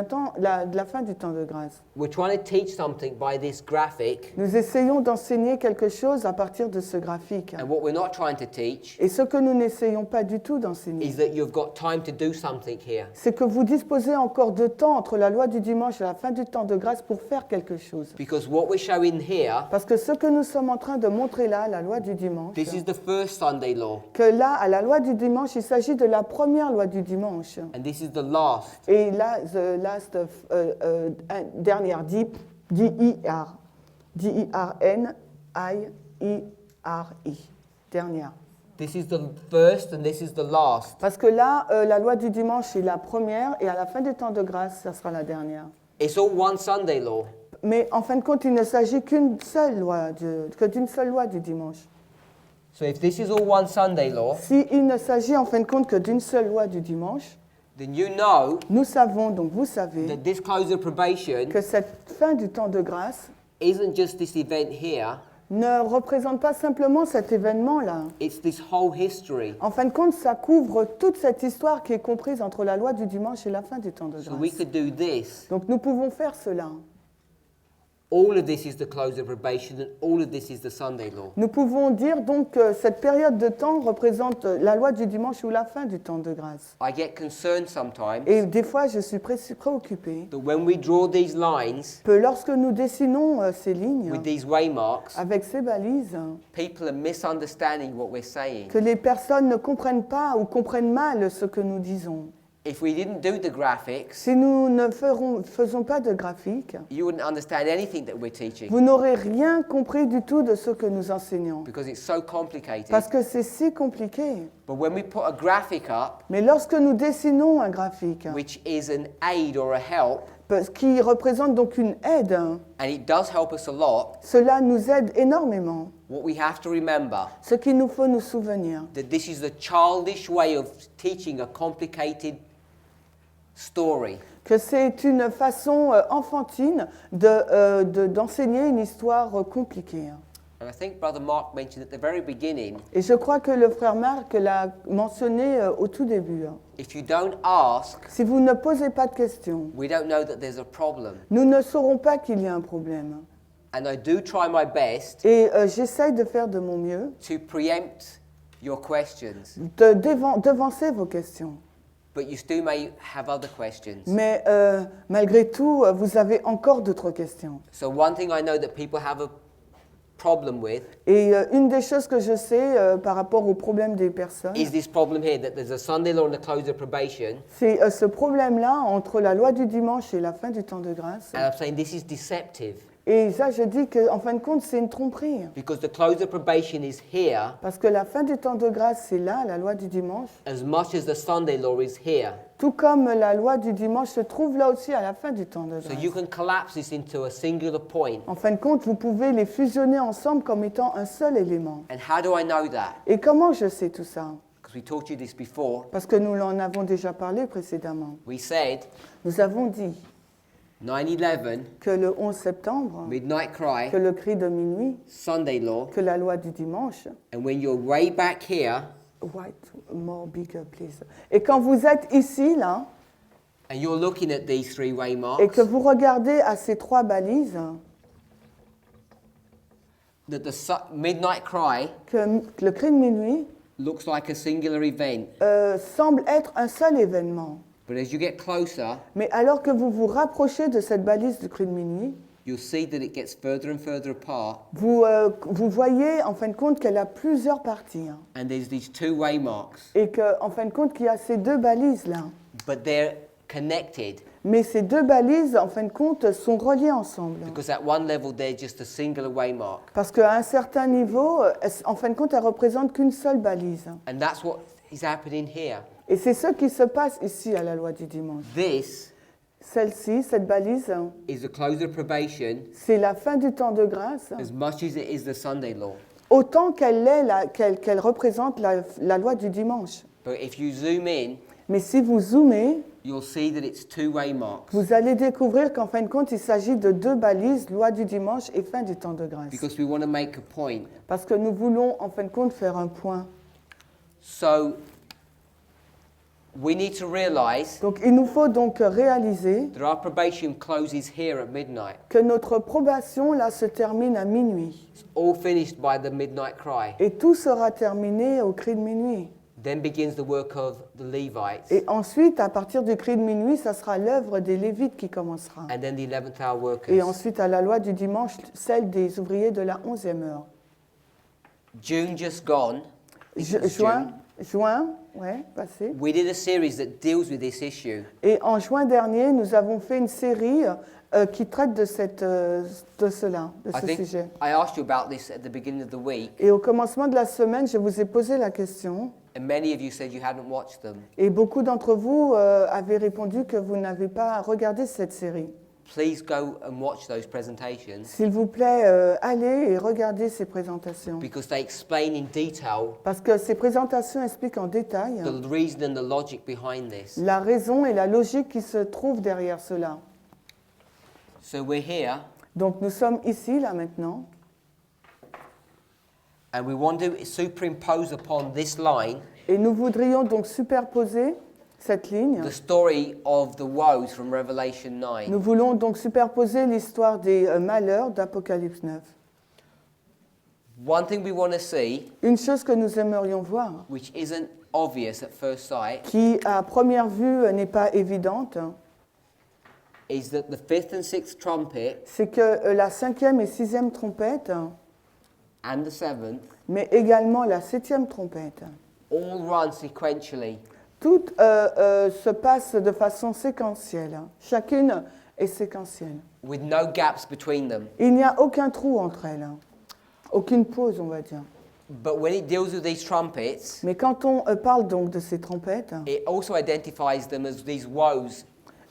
la fin du temps de grâce. We're trying to teach something by this graphic, Nous essayons d'enseigner quelque chose à partir de ce graphique. and what we're not trying to teach Et ce que nous n'essayons pas du tout d'enseigner, is that you've got time to do something here. c'est que vous disposez encore de temps entre la loi du dimanche et la fin du temps de grâce pour faire quelque chose. Because what we're showing here, Parce que ce que nous sommes en train de montrer là, la loi du dimanche, this is the first Sunday law, que là, à la loi du dimanche, il s'agit de la première loi du dimanche. and this is the last. Et là, the last of, dernière, D-I-R, D-I-R-N-I-E-R-I, dernière. This is the first and this is the last. Parce que là, la loi du dimanche est la première et à la fin du temps de grâce, ça sera la dernière. It's all one Sunday law. Mais en fin de compte, il ne s'agit que d'une seule loi du dimanche. So if this is all one Sunday law, S'il ne s'agit en fin de compte que d'une seule loi du dimanche, then you know nous savons, donc vous savez, that this close of probation que cette fin du temps de grâce isn't just this event here, ne représente pas simplement cet événement-là. it's this whole history. En fin de compte, ça couvre toute cette histoire qui est comprise entre la loi du dimanche et la fin du temps de So we grâce. could do this. Donc nous pouvons faire cela. All of this is the close of probation and all of this is the Sunday law. Nous pouvons dire donc que cette période de temps représente la loi du dimanche ou la fin du temps de grâce. I get concerned sometimes Et des fois, je suis préoccupée that when we draw these lines que lorsque nous dessinons ces lignes with these waymarks, avec ces balises, people are misunderstanding what we're saying. que les personnes ne comprennent pas ou comprennent mal ce que nous disons. If we didn't do the graphics, Si nous ne faisons pas de graphique, you wouldn't understand anything that we're teaching vous n'aurez rien compris du tout de ce que nous enseignons. because it's so complicated. Parce que c'est si compliqué. But when we put a graphic up, Mais lorsque nous dessinons un graphique, which is an aid or a help, qui représente donc une aide, and it does help us a lot, cela nous aide énormément. what we have to remember Ce qu'il nous faut nous souvenir, that this is the childish way of teaching a complicated story. que c'est une façon enfantine d'enseigner une histoire compliquée. And I think Brother Mark mentioned at the very beginning, Et je crois que le frère Marc l'a mentionné au tout début. if you don't ask, Si vous ne posez pas de questions, we don't know that there's a problem. nous ne saurons pas qu'il y a un problème. And I do try my best Et j'essaye de faire de mon mieux, to preempt your questions, de devancer vos questions. but you still may have other questions. Mais malgré tout, vous avez encore d'autres questions. So one thing I know that people have a problem with Et une des choses que je sais par rapport au problème des personnes, is this problem here that there's a Sunday law and a close of probation, c'est ce problème-là entre la loi du dimanche et la fin du temps de grâce. and I'm saying this is deceptive Et ça, je dis qu'en fin de compte, c'est une tromperie. because the close of probation is here Parce que la fin du temps de grâce, c'est là, la loi du dimanche. as much as the Sunday law is here. Tout comme la loi du dimanche se trouve là aussi à la fin du temps de So grâce. you can collapse this into a singular point. En fin de compte, vous pouvez les fusionner ensemble comme étant un seul élément. And how do I know that? Et comment je sais tout ça? Because we taught you this before. Parce que nous en avons déjà parlé précédemment. We said Nous avons dit 9/11, que le 11 septembre, midnight cry, que le cri de minuit, Sunday law, que la loi du dimanche, and when you're way back here white, more bigger, please. Et quand vous êtes ici, là, and you're looking at these three-way et marks, que vous regardez à ces trois balises, that the midnight cry que le cri de minuit looks like a singular event. semble être un seul événement. But as you get closer, Mais alors que vous vous rapprochez de cette balise du cri de minuit, you'll see that it gets further and further apart, vous voyez en fin de compte qu'elle a plusieurs parties. Hein. and there's these two-way marks, Et qu'en fin de compte, qu'il y a ces deux balises-là. but they're connected Mais ces deux balises, en fin de compte, sont reliées ensemble. because at one level they're just a singular way mark. Parce qu'à un certain niveau, en fin de compte, elles ne représentent qu'une seule balise. And that's what is happening here. Et c'est ce qui se passe ici à la loi du dimanche. This Celle-ci, cette balise, is the close of probation c'est la fin du temps de grâce, as much as it is the Sunday law. autant qu'elle représente la loi du dimanche. But if you zoom in, Mais si vous zoomez, you'll see that it's two-way marks vous allez découvrir qu'en fin de compte, il s'agit de deux balises, loi du dimanche et fin du temps de grâce. because we want to make a point. Parce que nous voulons, en fin de compte, faire un point. So we need to realize Donc, il nous faut donc réaliser that our probation closes here at midnight. que notre probation, là, se termine à minuit. It's all finished by the midnight cry. Et tout sera terminé au cri de minuit. Then begins the work of the Levites, Et ensuite, à partir du cri de minuit, ça sera l'œuvre des Lévites qui commencera. and then the 11th hour Et workers. ensuite, à la loi du dimanche, celle des ouvriers de la 11e heure. June just gone. I think it was Juin, ouais, passé. We did a series that deals with this issue. Et en juin dernier, nous avons fait une série qui traite de cela, de I ce think sujet. I asked you about this at the beginning of the week, Et au commencement de la semaine, je vous ai posé la question, and many of you said you hadn't watched them. et beaucoup d'entre vous avez répondu que vous n'avez pas regardé cette série. Please go and watch those presentations S'il vous plaît, allez et regardez ces présentations. because they explain in detail Parce que ces présentations expliquent en détail the reason and the logic behind this. la raison et la logique qui se trouvent derrière cela. So we're here, Donc nous sommes ici, là maintenant, and we want to superimpose upon this line et nous voudrions donc superposer cette ligne. the story of the woes from Revelation 9. Nous voulons donc superposer l'histoire des malheurs d'Apocalypse 9. One thing we want to see, Une chose que nous aimerions voir, which isn't obvious at first sight, qui à première vue n'est pas évidente, is that the fifth and sixth trumpet c'est que la 5e et 6e trompette, and the seventh mais également la 7e trompette, all run sequentially. toutes se passent de façon séquentielle. Chacune est séquentielle. With no gaps between them. Il n'y a aucun trou entre elles, aucune pause, on va dire. But when it deals with these trumpets, Mais quand on parle donc de ces trompettes, it also identifies them as these woes.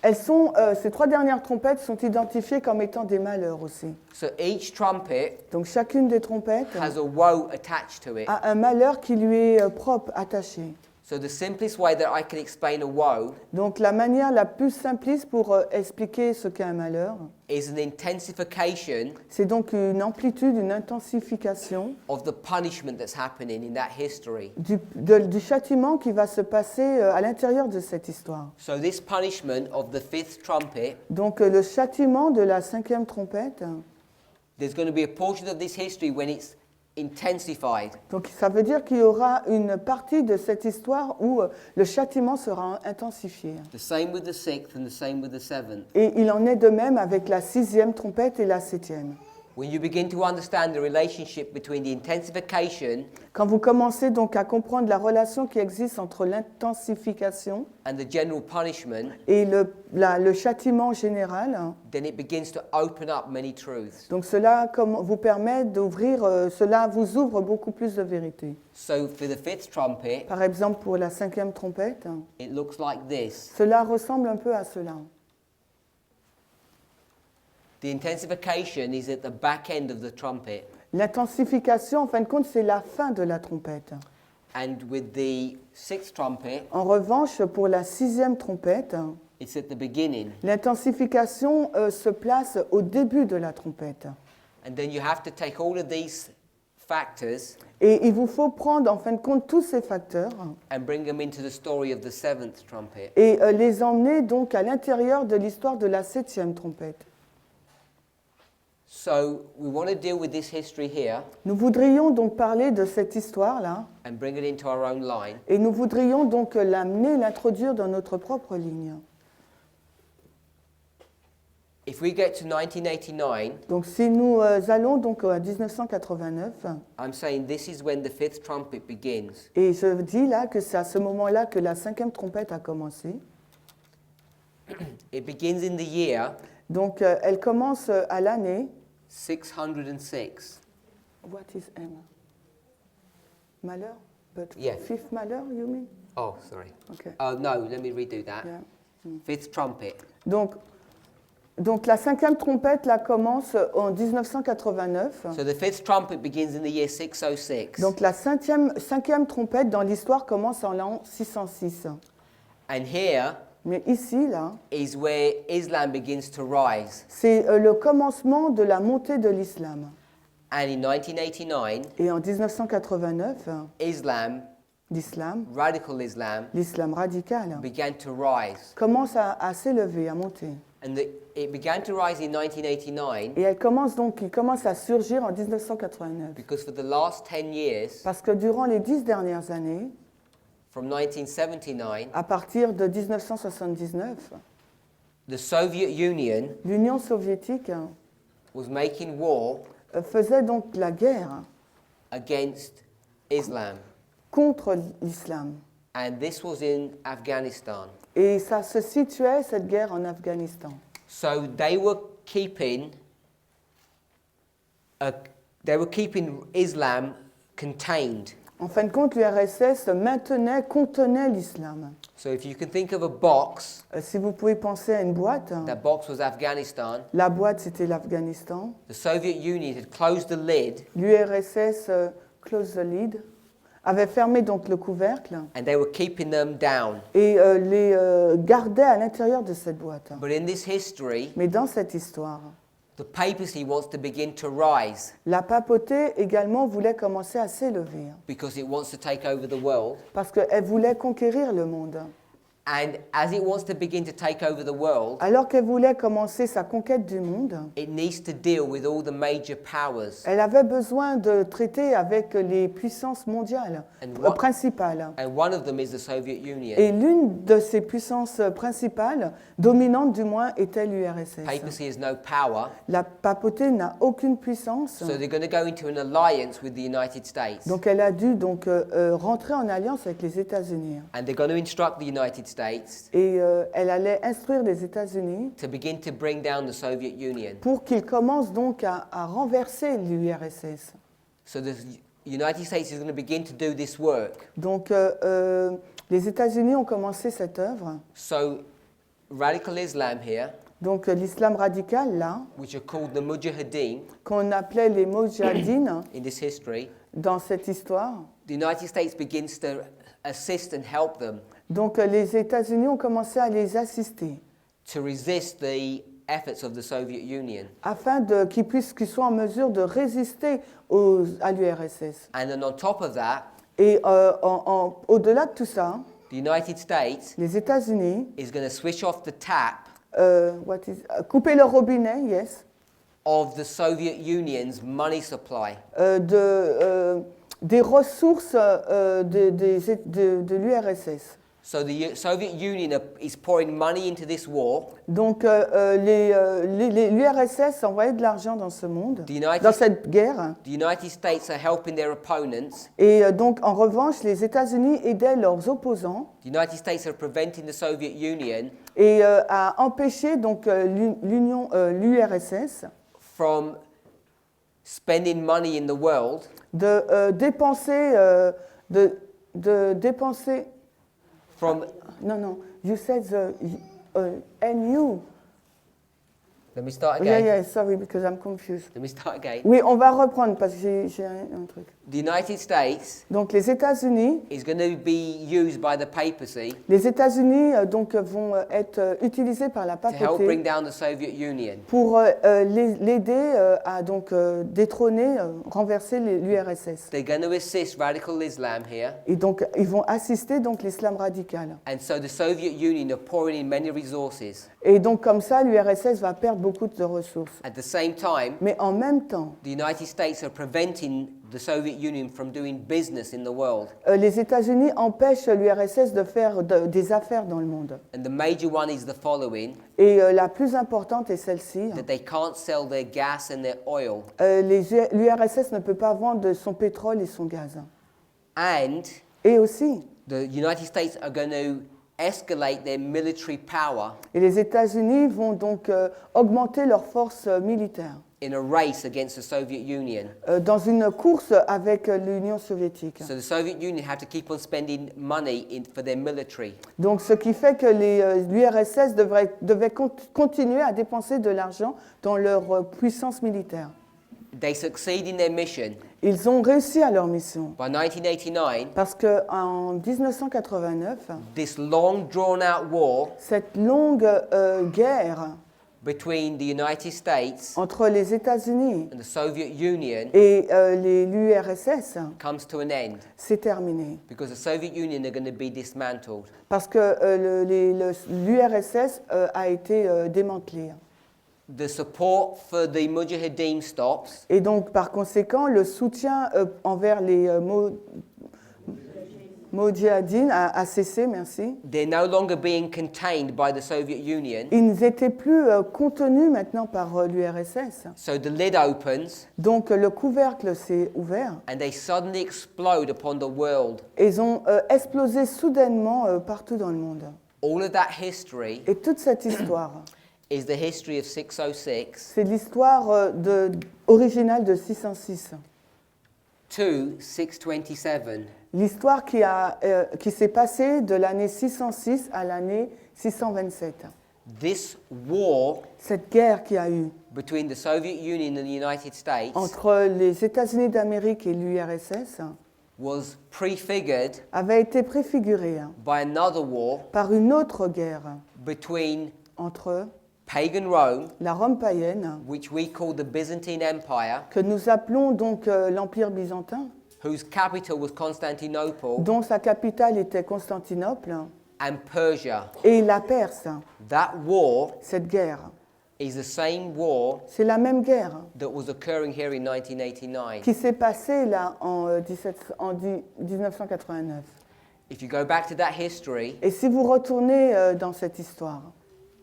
ces trois dernières trompettes sont identifiées comme étant des malheurs aussi. So each trumpet Donc chacune des trompettes has a woe attached to it. a un malheur qui lui est propre, attaché. So the simplest way that I can explain a woe Donc la manière la plus simpliste pour expliquer ce qu'est un malheur, is an intensification c'est donc une amplitude, une intensification of the punishment that's happening in that history. du châtiment qui va se passer à l'intérieur de cette histoire. So this punishment of the fifth trumpet, Donc le châtiment de la 5e trompette, there's going to be a portion of this history when it's intensified. donc ça veut dire qu'il y aura une partie de cette histoire où le châtiment sera intensifié. The same with the sixth and the same with the seventh. Et il en est de même avec la 6e trompette et la 7e. when you begin to understand the relationship between the intensification Quand vous commencez donc à comprendre la relation qui existe entre l'intensification and the general punishment, et le châtiment général, then it begins to open up many truths. donc cela vous permet d'ouvrir, cela vous ouvre beaucoup plus de vérité. So for the fifth trumpet, Par exemple, pour la 5e trompette, it looks like this. cela ressemble un peu à cela. The intensification is at the back end of the trumpet, L'intensification, en fin de compte, c'est la fin de la trompette. and with the sixth trumpet, En revanche, pour la 6e trompette, it's at the beginning. l'intensification se place au début de la trompette. And then you have to take all of these factors Et il vous faut prendre en fin de compte tous ces facteurs and bring them into the story of the seventh trumpet. et les emmener donc à l'intérieur de l'histoire de la 7e trompette. So we want to deal with this history here Nous voudrions donc parler de cette histoire-là and bring it into our own line. et nous voudrions donc l'amener, l'introduire dans notre propre ligne. If we get to 1989, Donc si nous allons donc à 1989, I'm saying this is when the fifth trumpet begins. et je dis là que c'est à ce moment-là que la 5e trompette a commencé. It begins in the year Donc elle commence à l'année. 606. What is M? Malheur? But Yeah. fifth malheur, you mean? Oh, sorry. Okay. Oh, no, let me redo that. Yeah. Fifth trumpet. Donc la 5e trompette là commence en 1989. So the fifth trumpet begins in the year 606. Donc la 5e trompette dans l'histoire commence en l'an 606. And here Mais ici, là, is where Islam begins to rise. c'est le commencement de la montée de l'islam. And in 1989, Et en 1989, Islam, l'islam, radical Islam, l'islam radical, began to rise. commence à s'élever, à monter. And it began to rise in 1989 Et il commence à surgir en 1989. because for the last 10 years, Parce que durant les 10 dernières années, from 1979, à partir de 1979, the Soviet Union l'Union soviétique was making war faisait donc la guerre against Islam. contre l'islam. And this was in Afghanistan. Et ça se situait, cette guerre, en Afghanistan. So they were keeping Islam contained. En fin de compte, l'URSS contenait l'islam. So if you can think of a box, Si vous pouvez penser à une boîte, that box was Afghanistan. la boîte c'était l'Afghanistan. The Soviet Union had closed the lid L'URSS close the lid, avait fermé donc le couvercle and they were keeping them down. et les gardait à l'intérieur de cette boîte. But in this history, Mais dans cette histoire, the papacy wants to begin to rise la papauté également voulait commencer à s'élever because it wants to take over the world. parce qu'elle voulait conquérir le monde. And as it wants to begin to take over the world, Alors qu'elle voulait commencer sa conquête du monde, it needs to deal with all the major powers. elle avait besoin de traiter avec les puissances mondiales principales. And one of them is the Soviet Union. Et l'une de ces puissances principales, dominantes du moins, était l'URSS. Papacy has no power, La papauté n'a aucune puissance, so they're going to go into an alliance with the United States. donc elle a dû donc rentrer en alliance avec les États-Unis. And they're going to instruct the United States Et elle allait instruire les États-Unis to begin to bring down the Soviet Union. pour qu'ils commencent donc à renverser l'URSS. So the United States is going to begin to do this work. Donc les États-Unis ont commencé cette œuvre. So radical Islam here, Donc l'islam radical, là, which are called the Mujahideen qu'on appelait les Moudjahidines in this history, dans cette histoire, the United States begins to assist and help them donc les États-Unis ont commencé à les assister to resist the efforts of the Soviet Union. afin qu'ils soient en mesure de résister à l'URSS. And then on top of that, Et au-delà de tout ça, the United States les États-Unis is going to switch off the tap couper le robinet, yes, of the Soviet Union's money supply. des ressources de l'URSS. So the Soviet Union is pouring money into this war. Donc l'URSS envoyait de l'argent dans ce monde, The United- dans cette guerre. The United States are helping their opponents. Et donc en revanche, les États-Unis aidaient leurs opposants The United States are preventing the Soviet Union et à empêcher donc l'URSS from spending money in the world de dépenser de dépenser. from. Non, you said the NU. Let me start Yeah, again. yeah, sorry, because I'm confused. Let me start again. Oui, on va reprendre parce que j'ai un truc. The United States Donc les États-Unis, is going to be used by the papacy donc vont être utilisés par la to help bring papauté down the Soviet Union. pour l'aider à donc détrôner, renverser l'URSS. They're going to assist radical Islam here. Et donc ils vont assister donc l'islam radical. And so the Soviet Union are pouring in many resources. Et donc comme ça, l'URSS va perdre beaucoup de ressources. At the same time, Mais en même temps, the United States are preventing the Soviet Union from doing business in the world. les États-Unis empêchent l'URSS de faire des affaires dans le monde. And the major one is the following, Et la plus importante est celle-ci. that they can't sell their gas and their oil. L'URSS ne peut pas vendre son pétrole et son gaz. And Et aussi, the United States are going to escalate their military power et les États-Unis vont donc augmenter leurs forces militaires in a race against the Soviet Union. dans une course avec l'Union soviétique. So the Soviet Union have to keep on spending money for their military. Donc ce qui fait que l'URSS devait continuer à dépenser de l'argent dans leur puissance militaire. They succeed in their mission. Ils ont réussi à leur mission. By 1989, Parce qu'en 1989, this long drawn-out war cette longue guerre between the United States entre les États-Unis and the Soviet Union et l'URSS comes to an end s'est terminée. because the Soviet Union are going to be dismantled. Parce que l'URSS a été démantelée. The support for the Mujahideen stops, Et donc, par conséquent, le soutien envers les Mujahideen a cessé, merci. they're no longer being contained by the Soviet Union. Ils n'étaient plus contenus maintenant par l'URSS. So the lid opens Donc, le couvercle s'est ouvert. and they suddenly explode upon the world. Et ils ont explosé soudainement partout dans le monde. All of that history Et toute cette histoire, is the history of 606 c'est l'histoire originale de 606. to 627. L'histoire qui s'est passée de l'année 606 à l'année 627. This war Cette guerre qu'il y a eu between the Soviet Union and the United States entre les États-Unis d'Amérique et l'URSS was prefigured avait été préfigurée by another war par une autre guerre between entre pagan Rome, la Rome païenne, which we call the Byzantine Empire, que nous appelons donc l'Empire byzantin, whose capital was Constantinople, dont sa capitale était Constantinople, and Persia. et la Perse. That war Cette guerre, is the same war c'est la même guerre that was occurring here in 1989. qui s'est passée là en 1989. If you go back to that history, Et si vous retournez dans cette histoire,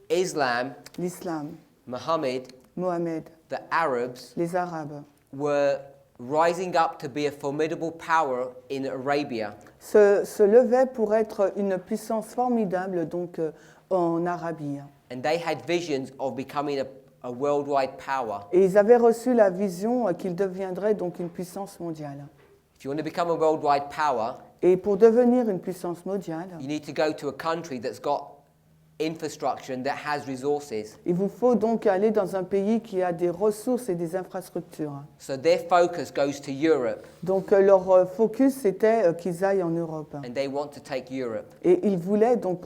Islam, l'islam, Muhammad, Mohammed, the Arabs les Arabes, were rising up to be a formidable power in Arabia. se levaient pour être une puissance formidable donc en Arabie. And they had visions of becoming a worldwide power. Et ils avaient reçu la vision qu'ils deviendraient donc une puissance mondiale. If you want to become a worldwide power, Et pour devenir une puissance mondiale, you need to go to a country that's got infrastructure and that has resources. il vous faut donc aller dans un pays qui a des ressources et des infrastructures. So their focus goes to Europe, Donc leur focus c'était qu'ils aillent en Europe. and they want to take Europe. Et ils voulaient donc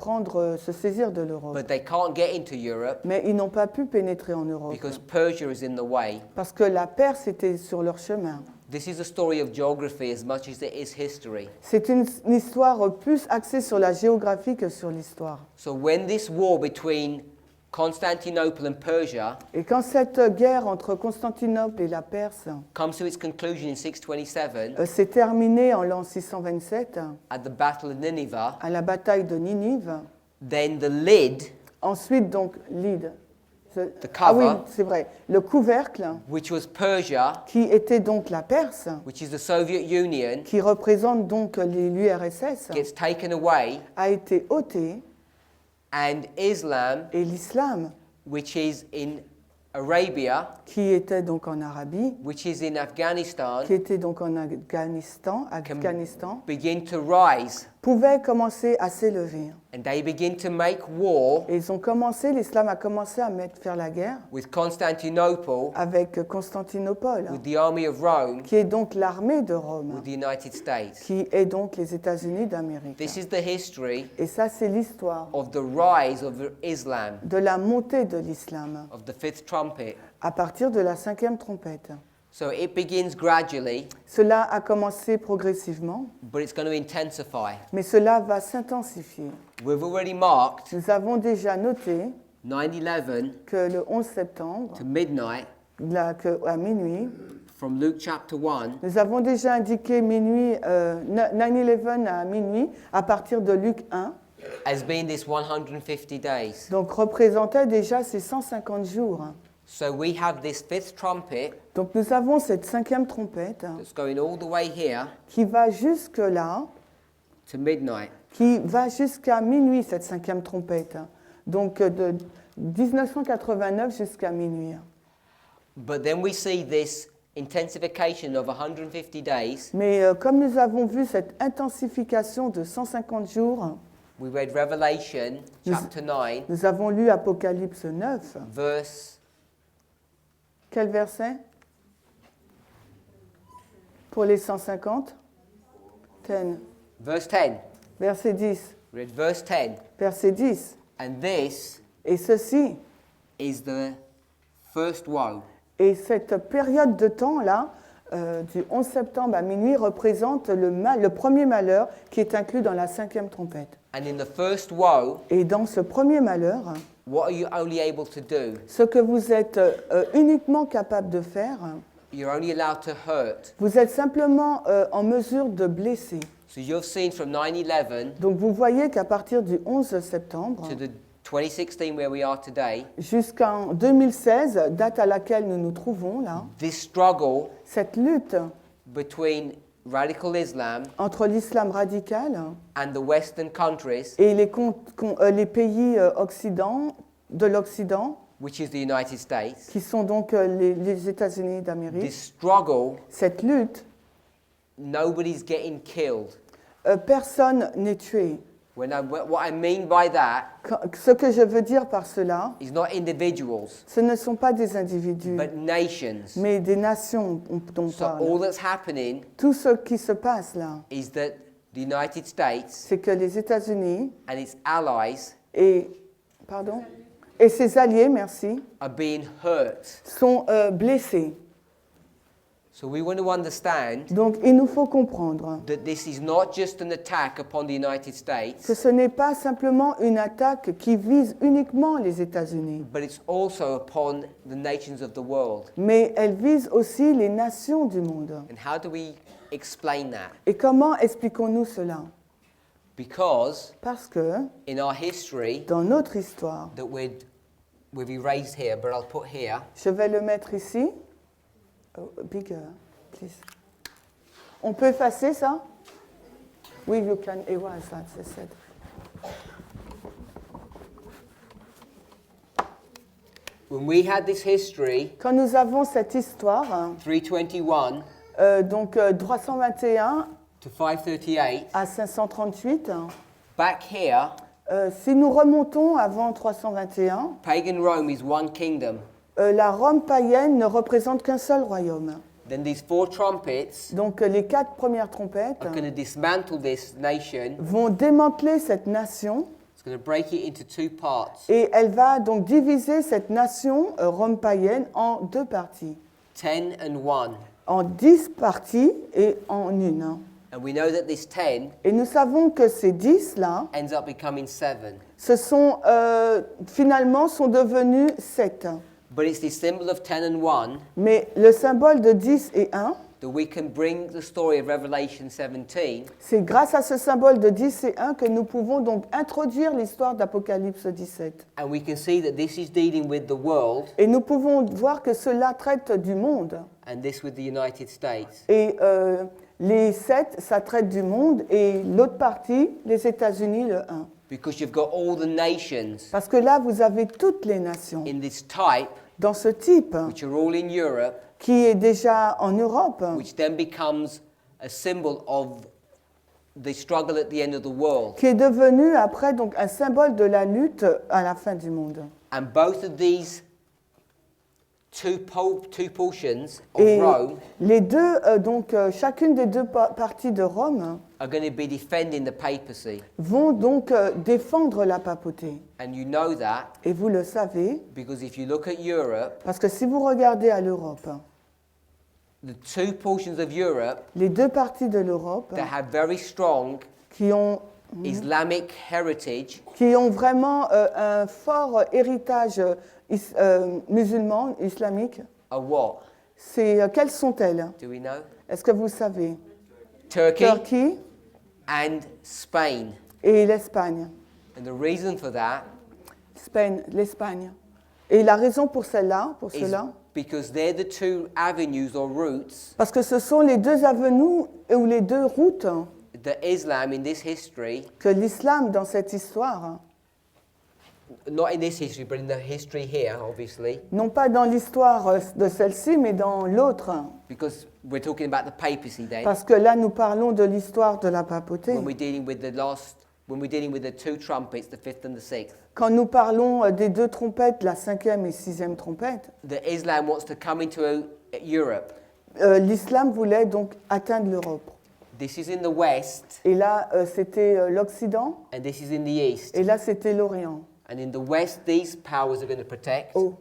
se saisir de l'Europe. But they can't get into Europe Mais ils n'ont pas pu pénétrer en Europe because Persia is in the way. parce que la Perse était sur leur chemin. This is a story of geography as much as it is history. C'est une histoire plus axée sur la géographie que sur l'histoire. So when this war between Constantinople and Persia Et quand cette guerre entre Constantinople et la Perse comes to its conclusion in 627 s'est terminée en l'an 627, at the Battle of Nineveh, à la bataille de Ninive, then the lid, ensuite donc l'île, cover. oui, c'est vrai, le couvercle, which was Persia, qui était donc la Perse, which is the Soviet Union, qui représente donc l'URSS, gets taken away, a été ôté, and Islam, et l'islam, which is in Arabia, qui était donc en Arabie, which is in Afghanistan, qui était donc en Afghanistan, begin to rise, pouvait commencer à s'élever. and they begin to make war Et ils ont commencé, l'islam a commencé à faire la guerre with Constantinople, avec Constantinople, with the army of Rome, qui est donc l'armée de Rome, with the United States. qui est donc les États-Unis d'Amérique. This is the history Et ça, c'est l'histoire of the rise of Islam, de la montée de l'islam of the fifth trumpet. à partir de la 5e trompette. So it begins gradually, Cela a commencé progressivement, but it's going to intensify. mais cela va s'intensifier. We've already marked Nous avons déjà noté 9/11 que le 11 septembre, to midnight à minuit, from Luke chapter 1 nous avons déjà indiqué 9/11 à minuit à partir de Luc 1, as being this 150 days. donc représentait déjà ces 150 jours. So we have this fifth trumpet Donc nous avons cette 5e trompette that's going all the way here qui va jusque là, to midnight. qui va jusqu'à minuit, cette 5e trompette. Donc de 1989 jusqu'à minuit. But then we see this intensification of 150 days. Mais comme nous avons vu cette intensification de 150 jours, We read Revelation chapter 9, nous avons lu Apocalypse 9. verse Quel verset? Pour les 150? 10. verse 10. Verset 10. Read verse 10. Verset 10. And this Et ceci, is the first woe. et cette période de temps-là, du 11 septembre à minuit, représente le premier malheur qui est inclus dans la 5e trompette. And in the first woe, Et dans ce premier malheur, what are you only able to do? ce que vous êtes uniquement capable de faire, You're only allowed to hurt. vous êtes simplement en mesure de blesser. So you've seen from 9/11 Donc vous voyez qu'à partir du 11 septembre to the 2016 where we are today, jusqu'en 2016, date à laquelle nous nous trouvons là, this struggle cette lutte between radical Islam entre l'islam radical and the Western countries, et les pays de l'Occident, which is the United States, qui sont donc les États-Unis d'Amérique, this struggle, cette lutte, nobody's getting killed. personne n'est tué. What I mean by that Ce que je veux dire par cela, is not individuals, ce ne sont pas des individus, but nations. mais des nations dont on So parle. all that's happening Tout ce qui se passe là, is that the United States c'est que les États-Unis and its allies et ses alliés, merci, are being hurt. sont blessés. So we want to understand Donc il nous faut comprendre that this is not just an attack upon the United que States, ce n'est pas simplement une attaque qui vise uniquement les États-Unis, but it's also upon the nations of the world. mais elle vise aussi les nations du monde. And how do we explain that? Et comment expliquons-nous cela? Because Parce que in our history dans notre histoire, that we've erased here, but I'll put here, je vais le mettre ici. Oh, bigger, please. On peut effacer ça? Oui, you can erase that, I said. when we had this history, Quand nous avons cette histoire, 321 donc 321 to 538, à 538, back here, si nous remontons avant 321, pagan Rome is one kingdom. la Rome païenne ne représente qu'un seul royaume. Then these four trumpets Donc les 4 premières trompettes are going to dismantle this nation. vont démanteler cette nation It's going to break it into two parts. et elle va donc diviser cette nation Rome païenne en 2 parties. 10 and 1. En 10 parties et en une. And we know that this 10 Et nous savons que ces 10 là, ends up becoming 7. finalement sont devenus 7. But it's this symbol of 10 and 1 Mais le symbole de 10 et 1, that we can bring the story of Revelation 17 c'est grâce à ce symbole de 10 et 1 que nous pouvons donc introduire l'histoire d'Apocalypse 17. and we can see that this is dealing with the world Et nous pouvons voir que cela traite du monde. and this with the United States. Et les 7, ça traite du monde. Et l'autre partie, les États-Unis, le 1. Because you've got all the nations Parce que là, vous avez toutes les nations in this type, dans ce type which are all in Europe, qui est déjà en Europe, which then becomes a symbol of the struggle at the end of the world. qui est devenu après donc un symbole de la lutte à la fin du monde. And both of these two portions of Et Rome les deux, chacune des deux parties de Rome are going to be defending the papacy. vont donc défendre la papauté. And you know that Et vous le savez, because if you look at Europe, parce que si vous regardez à l'Europe, the two portions of Europe les deux parties de l'Europe that have very strong qui ont Islamic heritage vraiment un fort héritage musulman, islamique, are what? quelles sont-elles? Do we know? Est-ce que vous savez? Turkey Turquie and Spain. et l'Espagne. And the reason for that L'Espagne. Et la raison pour is cela, because they're the two avenues or routes parce que ce sont les deux avenues ou les deux routes that Islam in this history, que l'islam dans cette histoire, not in this history, but in the history here, obviously, non pas dans l'histoire de celle-ci, mais dans l'autre. because we're talking about the papacy then, Parce que là, nous parlons de l'histoire de la papauté. when we're dealing with the two trumpets, the fifth and the sixth. Quand nous parlons des deux trompettes, la 5e et 6e trompette, That Islam wants to come into Europe. l'islam voulait donc atteindre l'Europe. This is in the west, Et là, c'était l'Occident, and this is in the east. et là, c'était l'Orient. And in the west, these powers are going to protect, Oh.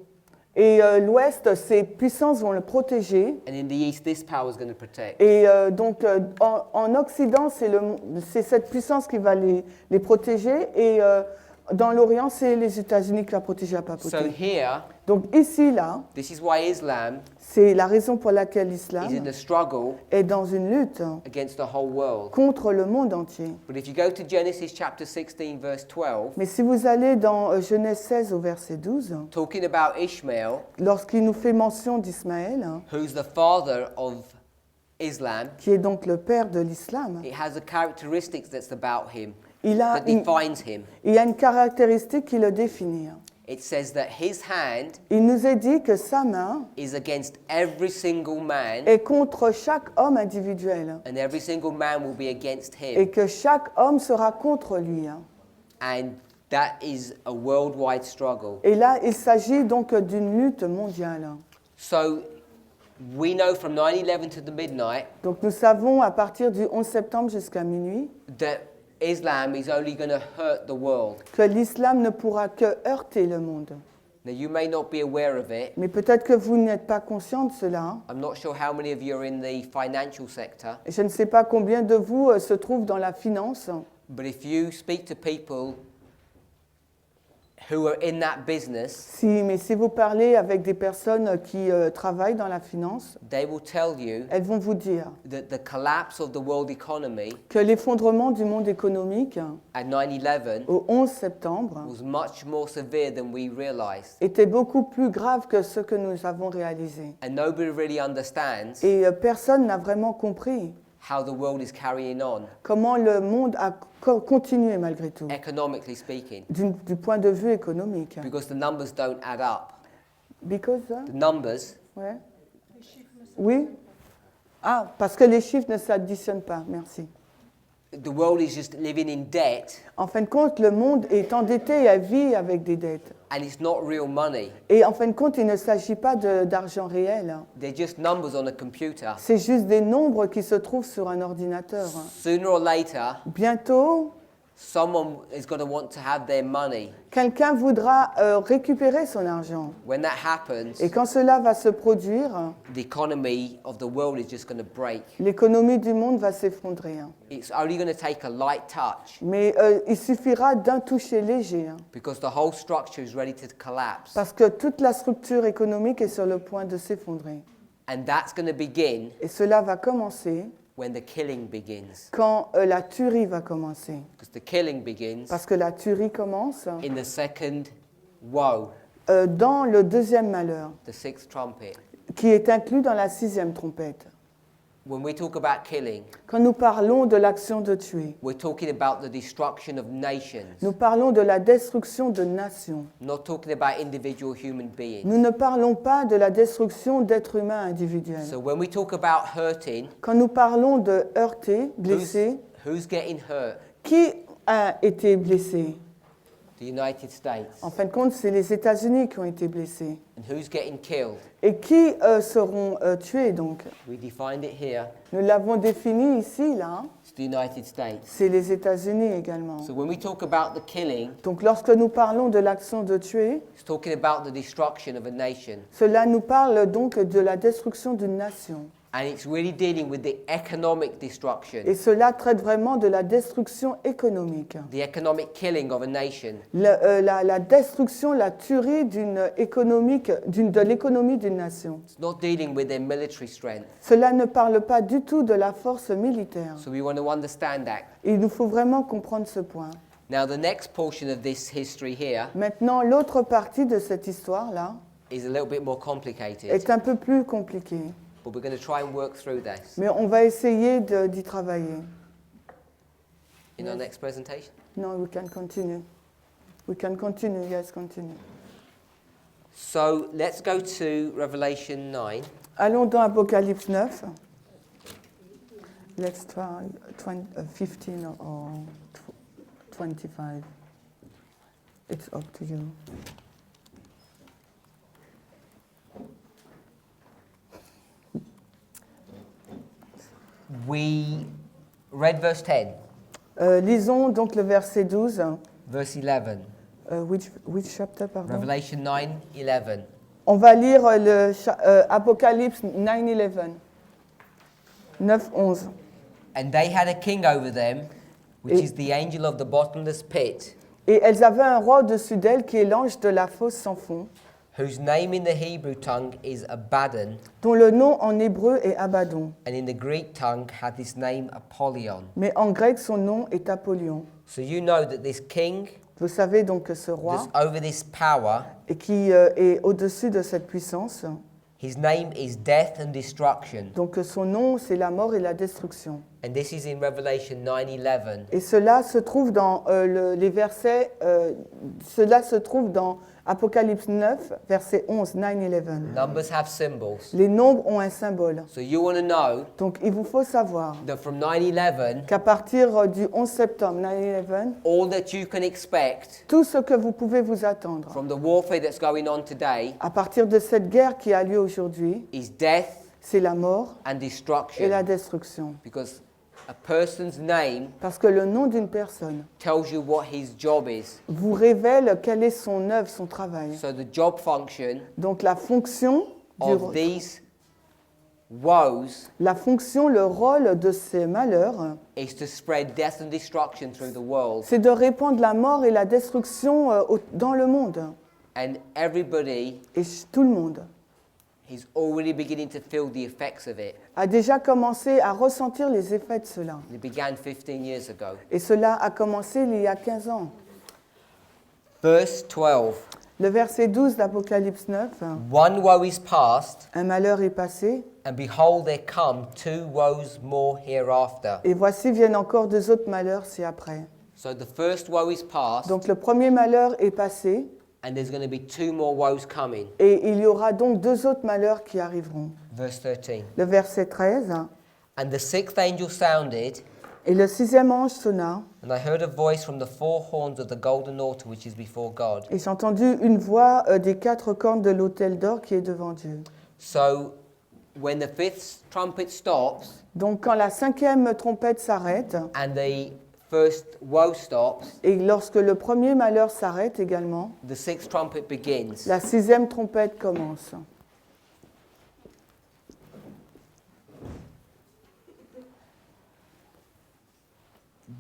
Et l'Ouest, ces puissances vont le protéger. and in the east, this power is going to protect. Et en Occident, c'est cette puissance qui va les protéger. Et dans l'Orient, c'est les États-Unis qui va protéger la papauté. So here, Donc ici, là, this is why Islam c'est la raison pour laquelle is in l'islam the struggle est dans une lutte against the whole world. contre le monde entier. But if you go to Genesis chapter 16, verse 12, Mais si vous allez dans Genèse 16 au verset 12, talking about Ishmael, lorsqu'il nous fait mention d'Ismaël, who's the father of Islam, qui est donc le père de l'islam, it has a characteristics that's about him, il that defines him. y a une caractéristique qui le définit. It says that his hand Il nous est dit que sa main is against every single man, est contre chaque homme individuel and every single man will be against et him. que chaque homme sera contre lui. And that is a worldwide struggle. Et là, il s'agit donc d'une lutte mondiale. So we know from 9/11 to the midnight Donc nous savons à partir du 11 septembre jusqu'à minuit that Islam is only going to hurt the world. que l'islam ne pourra que heurter le monde. Now you may not be aware of it. Mais peut-être que vous n'êtes pas conscient de cela. I'm not sure how many of you are in the financial sector, Je ne sais pas combien de vous se trouvent dans la finance. but if you speak to people who are in that business, Mais si vous parlez avec des personnes qui travaillent dans la finance, they will tell you elles vont vous dire that the collapse of the world economy que l'effondrement du monde économique at 9/11 au 11 septembre was much more severe than we realized. était beaucoup plus grave que ce que nous avons réalisé. And nobody really understands Et personne n'a vraiment compris how the world is carrying on, comment le monde a continué malgré tout, economically speaking, du point de vue économique. because the numbers don't add up. Because, The numbers, ouais. Oui. Ah, parce que les chiffres ne s'additionnent pas. Merci. the world is just living in debt, En fin de compte, le monde est endetté et vit avec des dettes. and it's not real money. Et en fin de compte, il ne s'agit pas d'argent réel. They're just numbers on a computer. C'est juste des nombres qui se trouvent sur un ordinateur. Sooner or later, Bientôt, someone is going to want to have their money. Quelqu'un voudra récupérer son argent. When that happens, Et quand cela va se produire, the economy of the world is just going to break. l'économie du monde va s'effondrer. It's only going to take a light touch Mais il suffira d'un toucher léger, because the whole structure is ready to collapse. parce que toute la structure économique est sur le point de s'effondrer. And that's going to begin Et cela va commencer when the killing begins. quand la tuerie va commencer. Because the killing begins Parce que la tuerie commence in the second woe, dans le deuxième malheur, the sixth trumpet. qui est inclus dans la sixième trompette. When we talk about killing, Quand nous parlons de l'action de tuer, we're talking about the destruction of nations, nous parlons de la destruction de nations. not talking about individual human beings. Nous ne parlons pas de la destruction d'êtres humains individuels. So when we talk about hurting, Quand nous parlons de heurter, blesser, who's getting hurt? qui a été blessé? The United States. En fin de compte, c'est les États-Unis qui ont été blessés. And who's getting killed? Et qui seront tués donc? We defined it here. Nous l'avons défini ici, là. It's the United States. C'est les États-Unis également. So when we talk about the killing, Donc lorsque nous parlons de l'action de tuer, it's talking about the destruction of a nation. cela nous parle donc de la destruction d'une nation. And it's really dealing with the economic destruction, Et cela traite vraiment de la destruction économique. the economic killing of a nation. La destruction, la tuerie de l'économie d'une nation. It's not dealing with their military strength. Cela ne parle pas du tout de la force militaire. So we want to understand that. Il nous faut vraiment comprendre ce point. Now the next portion of this history here Maintenant, l'autre partie de cette histoire-là is a little bit more complicated, est un peu plus compliquée. but we're going to try and work through this Mais on va essayer d'y travailler. in our next presentation. No, we can continue. We can continue, yes, continue. So let's go to Revelation 9. Allons dans Apocalypse 9. Let's try 15 or 25. It's up to you. We read verse 10, Lisons donc le verset 12. verse 11. Which chapter, pardon? Revelation 9, 11. On va lire Apocalypse 9:11. 9:11. And they had a king over them, which Et- is the angel of the bottomless pit, Et elles avaient un roi au-dessus d'elles qui est l'ange de la fosse sans fond, whose name in the Hebrew tongue is Abaddon, dont le nom en hébreu est Abaddon, and in the Greek tongue had this name Apollyon. mais en grec son nom est Apollyon. So you know that this king Vous savez donc que ce roi, that's over this power, et qui est au-dessus de cette puissance, his name is Death and Destruction. donc son nom c'est la mort et la destruction. And this is in Revelation 9:11. Et cela se trouve dans les versets, cela se trouve dans Apocalypse 9, verset 11, 9-11. Numbers have symbols. Les nombres ont un symbole. So you want to know Donc il vous faut savoir that from 9/11, qu'à partir du 11 septembre 9/11, all that you can expect tout ce que vous pouvez vous attendre from the warfare that's going on today à partir de cette guerre qui a lieu aujourd'hui, is death c'est la mort and et la destruction. destruction. Because a person's name Parce que le nom d'une personne tells you what his job is. vous révèle quelle est son œuvre, son travail. So the job function Donc la fonction, of these woes la fonction, le rôle de ces malheurs, is to spread death and destruction through the world. c'est de répandre la mort et la destruction dans le monde. And everybody Et tout le monde is already beginning to feel the effects of it. a déjà commencé à ressentir les effets de cela. It began 15 years ago. Et cela a commencé il y a 15 ans. Verse 12. Le verset 12 d'Apocalypse 9, One woe is past, un malheur est passé, and behold, there come two woes more hereafter. et voici viennent encore deux autres malheurs ci après. So the first woe is past, Donc le premier malheur est passé, and there's going to be two more woes coming. et il y aura donc deux autres malheurs qui arriveront. Verse 13. Le verset 13, And the sixth angel sounded, et le sixième ange sonna, and I heard a voice from the four horns of the golden altar which is before God. et j'ai entendu une voix des quatre cornes de l'autel d'or qui est devant Dieu. So when the fifth trumpet stops Donc quand la cinquième trompette s'arrête, and the first woe stops, Et lorsque le premier malheur s'arrête également, the sixth trumpet begins. la 6e trompette commence.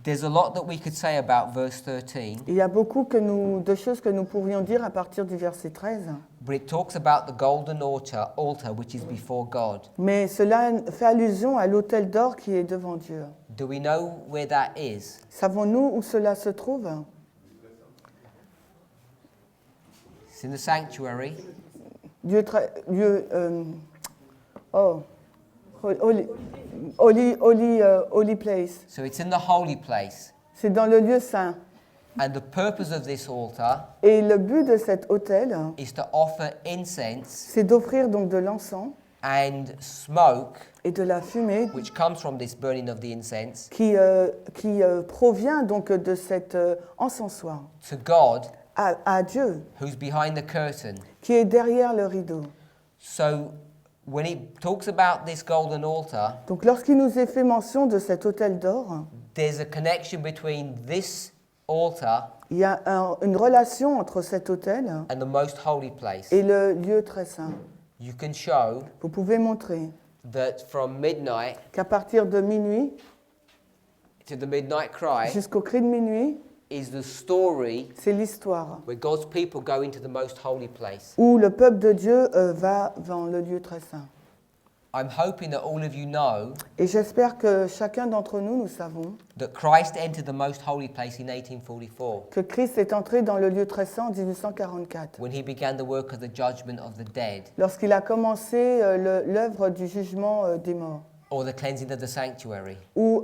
There's a lot that we could say about verse 13, Il y a beaucoup de choses que nous pourrions dire à partir du verset 13. but it talks about the golden altar which is before God. Mais cela fait allusion à l'autel d'or qui est devant Dieu. Do we know where that is? Savons-nous où cela se trouve? It's in the sanctuary. Holy place. So it's in the holy place. C'est dans le lieu saint. And the purpose of this altar Et le but de cet autel, is to offer incense c'est d'offrir donc de l'encens and smoke, et de la fumée which comes from this burning of the incense, qui provient donc de cet encensoir to God, à Dieu, who's behind the curtain. qui est derrière le rideau. So when it talks about this golden altar, Donc lorsqu'il nous est fait mention de cet autel d'or, there's a connection between this altar il y a une relation entre cet autel and the most holy place. et le lieu très saint. You can show Vous pouvez montrer that from midnight qu'à partir de minuit to the midnight cry jusqu'au cri de minuit, is the story c'est l'histoire where God's people go into the most holy place. où le peuple de Dieu va dans le lieu très saint. I'm hoping that all of you know Et j'espère que chacun d'entre nous, nous savons that Christ entered the most holy place in 1844 que Christ est entré dans le lieu très saint en 1844, when he began the work of the judgment of the dead lorsqu'il a commencé l'œuvre du jugement des morts, or the cleansing of the sanctuary. ou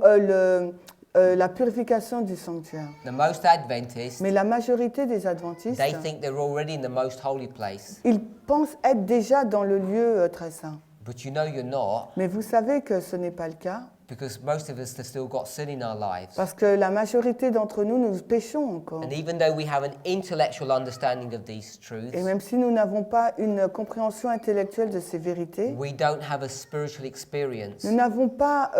la purification du sanctuaire. The most Adventists, Mais la majorité des adventistes, they think they're already in the most holy place. ils pensent être déjà dans le lieu très saint. But you know you're not, Mais vous savez que ce n'est pas le cas, because most of us have still got sin in our lives. parce que la majorité d'entre nous, nous péchons encore. And even though we have an intellectual understanding of these truths, Et même si nous n'avons pas une compréhension intellectuelle de ces vérités, we don't have a spiritual experience. nous n'avons pas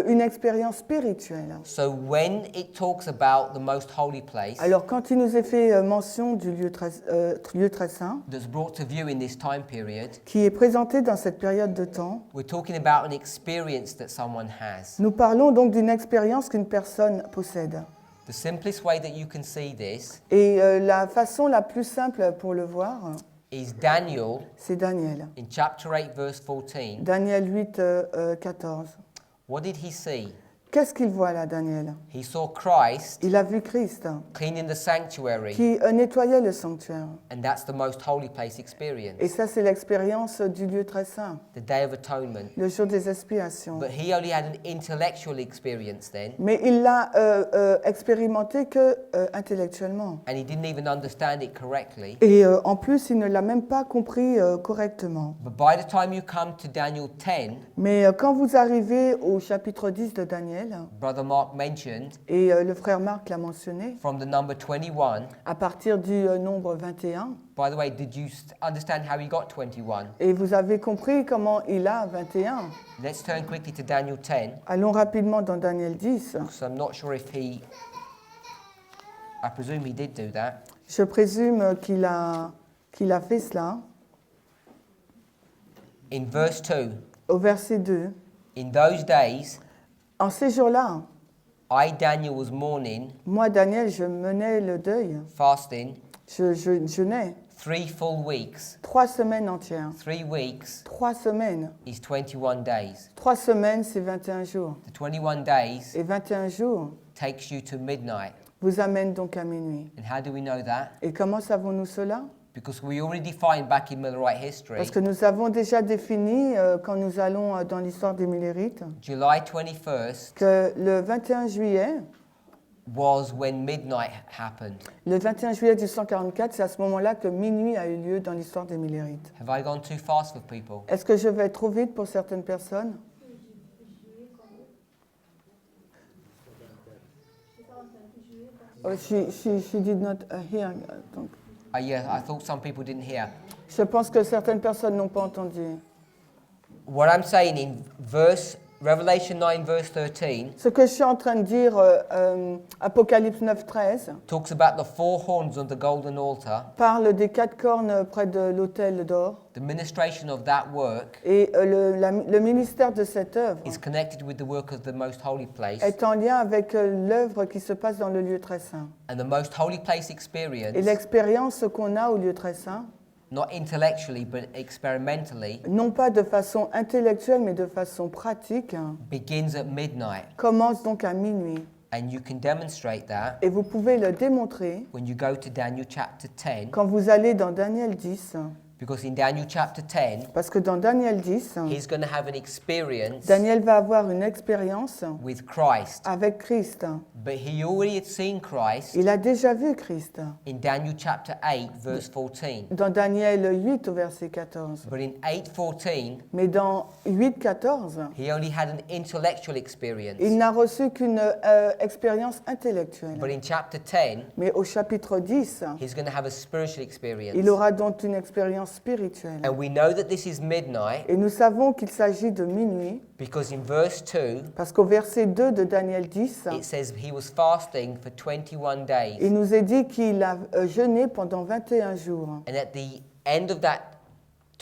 une expérience spirituelle. So when it talks about the most holy place Alors quand il nous est fait mention du lieu très saint, that's brought to view in this time period, qui est présenté dans cette période de temps, we're talking about an experience that someone has. nous parlons donc d'une expérience qu'une personne possède. The simplest way that you can see this Et la façon la plus simple pour le voir, is Daniel c'est Daniel. in chapter 8 verse 14. Daniel 8, 14. What did he see? Qu'est-ce qu'il voit là, Daniel? He saw Christ Il a vu Christ cleaning the sanctuary, qui nettoyait le sanctuaire. and that's the most holy place Et experience, ça, c'est l'expérience du lieu très saint, the Day of Atonement. le jour des expiations. But he only had an intellectual experience then, Mais il l'a expérimenté que intellectuellement. and he didn't even understand it correctly. Et en plus, il ne l'a même pas compris correctement. But by the time you come to Daniel 10, Mais quand vous arrivez au chapitre 10 de Daniel, Brother Mark mentioned, et le frère Marc l'a mentionné, from the number 21. à partir du nombre 21, By the way, did you understand how he got 21? et vous avez compris comment il a 21. Let's turn quickly to Daniel 10, Allons rapidement dans Daniel 10. because I'm not sure if I presume he did do that. Je présume qu'il a fait cela. In verse 2, Au verset 2, in those days, en ces jours-là, I, Daniel, was mourning, moi, Daniel, je menais le deuil. fasting, Je jeûnais 3 full weeks. 3 semaines entières. 3 weeks 3 semaines. is 21 days. 3 semaines, c'est 21 jours. The 21 days Et 21 jours takes you to midnight. vous amènent donc à minuit. And how do we know that? Et comment savons-nous cela? Because we already defined back in Millerite history, Parce que nous avons déjà défini, quand nous allons dans l'histoire des Millérites, July 21st que le 21 juillet, was when midnight happened. le 21 juillet 1844, c'est à ce moment-là que minuit a eu lieu dans l'histoire des Millérites. Have I gone too fast for people? Est-ce que je vais trop vite pour certaines personnes? Oh, she did not hear. Donc, Yeah, I thought some people didn't hear. je pense que certaines personnes n'ont pas entendu. What I'm saying in verse Revelation 9 verse 13 Ce que je suis en train de dire, Apocalypse 9:13, talks about the four horns on the golden altar, parle des 4 cornes près de l'autel d'or. the ministration of that work Et le ministère de cette œuvre is connected with the work of the most holy place, est en lien avec l'œuvre qui se passe dans le lieu très saint. and the most holy place Et experience, l'expérience qu'on a au lieu très saint, not intellectually but experimentally, non pas de façon intellectuelle mais de façon pratique, begins at midnight, commence donc à minuit. and you can demonstrate that Et vous pouvez le démontrer when you go to Daniel chapter 10, quand vous allez dans Daniel 10, because in Daniel chapter 10 parce que dans Daniel 10, he's going to have an experience Daniel va avoir une expérience with Christ, avec Christ. but he already had seen Christ Il a déjà vu Christ in Daniel chapter 8 verse 14, dans Daniel 8 au verset 14. but in 8:14 Mais dans 8, 14, he only had an intellectual il experience, n'a reçu qu'une expérience but intellectuelle. in chapter 10 Mais au chapitre 10, he's going to have a spiritual experience, il aura donc une expérience spirituelle. and we know that this is midnight Et nous savons qu'il s'agit de minuit, because in verse 2 parce qu'au verset 2 de Daniel 10, it says he was fasting for 21 days, il nous est dit qu'il a jeûné pendant 21 jours. and at the end of that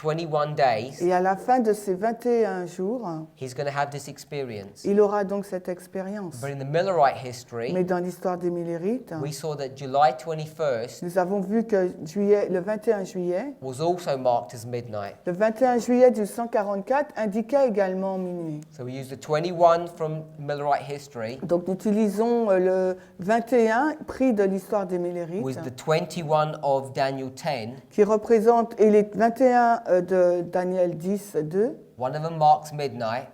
21 days Et à la fin de ces 21 jours, he's going to have this experience. il aura donc cette expérience. But in the Millerite history, Mais dans l'histoire des Millérites, we saw that July 21st nous avons vu que le 21 juillet, was also marked as midnight. le 21 juillet du 144 indiquait également minuit. So we use the 21 from Millerite history Donc nous utilisons le 21 pris de l'histoire des Millérites, with the 21 of Daniel 10. qui représente, et les 21 de Daniel 10, 2, One of them marks midnight.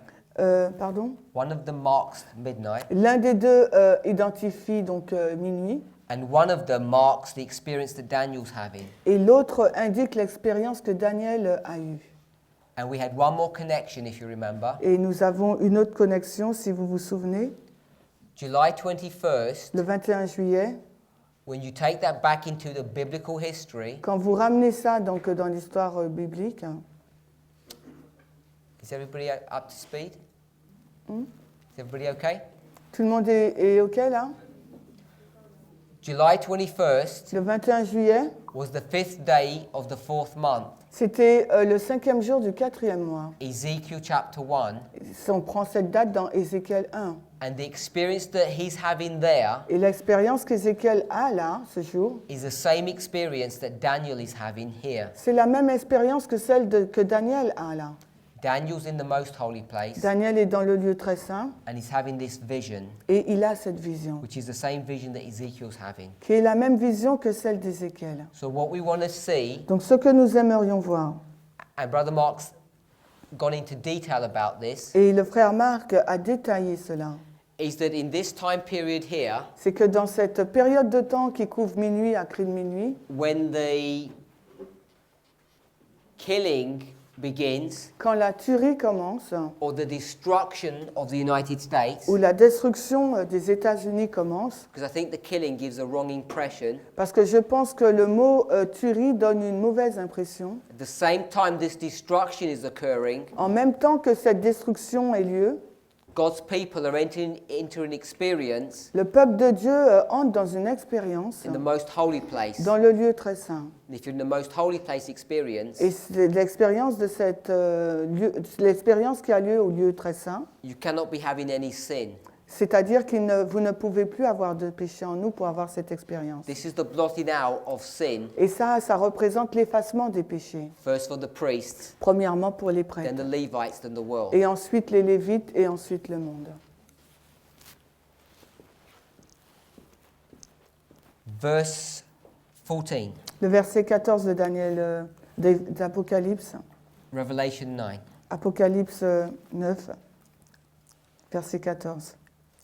pardon, One of them marks midnight. l'un des deux identifie donc minuit, And one of them marks the experience that Daniel's having. et l'autre indique l'expérience que Daniel a eue. And we had one more connection, if you remember. Et nous avons une autre connexion, si vous vous souvenez, July 21st, le 21 juillet, when you take that back into the biblical history, quand vous ramenez ça donc dans l'histoire biblique, is everybody up to speed? Is everybody okay? tout le monde est OK là? July 21st Le 21 juillet, was the 5th day of the 4th month. c'était le 5e jour du 4e mois. Ezekiel chapter 1. Si on prend cette date dans Ézéchiel 1. And the experience that he's having there Et l'expérience qu'Ézéchiel a là, ce jour, is the same experience that Daniel is having here. c'est la même expérience que celle que Daniel a là. Daniel's in the most holy place, Daniel est dans le lieu très saint and he's having this vision, et il a cette vision, which is the same vision that Ezekiel's having. qui est la même vision que celle d'Ézéchiel. So what we want to see, Donc ce que nous aimerions voir, and Brother Mark's gone into detail about this, et le frère Marc a détaillé cela, is that in this time period here, c'est que dans cette période de temps qui couvre minuit à cri de minuit, when the killing begins, quand la tuerie commence, or the destruction of the United States, où la destruction des États-Unis commence, because I think the killing gives a wrong impression, parce que je pense que le mot tuerie donne une mauvaise impression. at the same time this destruction is occurring, En même temps que cette destruction ait lieu, God's people are entering into an experience le peuple de Dieu entre dans une expérience in the most holy place. dans le lieu très saint. And if you're in the most holy place experience, Et c'est l'expérience de l'expérience qui a lieu au lieu très saint, you cannot be having any sin. c'est-à-dire que vous ne pouvez plus avoir de péché en nous pour avoir cette expérience. This is the blotting out of sin, Et ça représente l'effacement des péchés. first for the priests, Premièrement pour les then prêtres, the Levites, then the world. et ensuite les Lévites, et ensuite le monde. Verse 14, Le verset 14 de Daniel, d'Apocalypse, Revelation 9. Apocalypse 9, verset 14.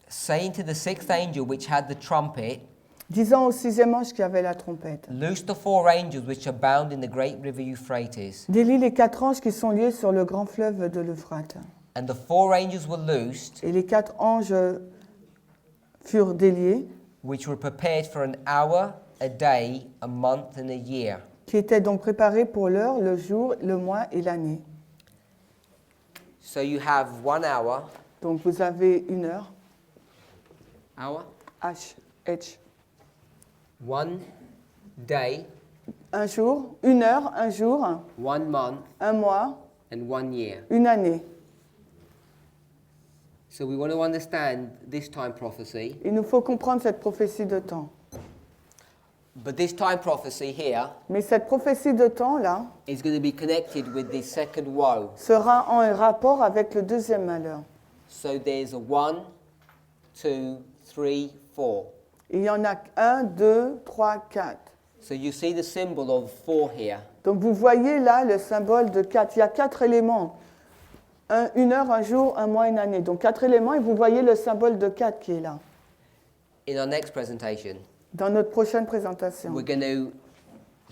Saying to the sixth angel which had the trumpet, Disant au 6e ange qui avait la trompette, loose the four angels which are bound in the great river Euphrates. délie les 4 anges qui sont liés sur le grand fleuve de l'Euphrate. And the four angels were loosed, Et les 4 anges furent déliés, which were prepared for an hour, a day, a month, and a year. qui étaient donc préparés pour l'heure, le jour, le mois et l'année. So you have 1 hour, Donc vous avez 1 heure, Hour. H, H. 1 day, Un jour, 1 heure, un jour, 1 month, un mois, and 1 year. une année. So we want to understand this time prophecy. Il nous faut comprendre cette prophétie de temps. But this time prophecy here Mais cette prophétie de temps-là is going to be connected with the second woe. sera en rapport avec le deuxième malheur. So there's a 1, 2, 3, 4. Il y en a 1, 2, 3, 4. So you see the symbol of 4 here. Donc vous voyez là le symbole de 4. Il y a 4 éléments. 1 heure, un jour, un mois, une année. Donc 4 éléments et vous voyez le symbole de 4 qui est là. In our next presentation, Dans notre prochaine présentation, we're going to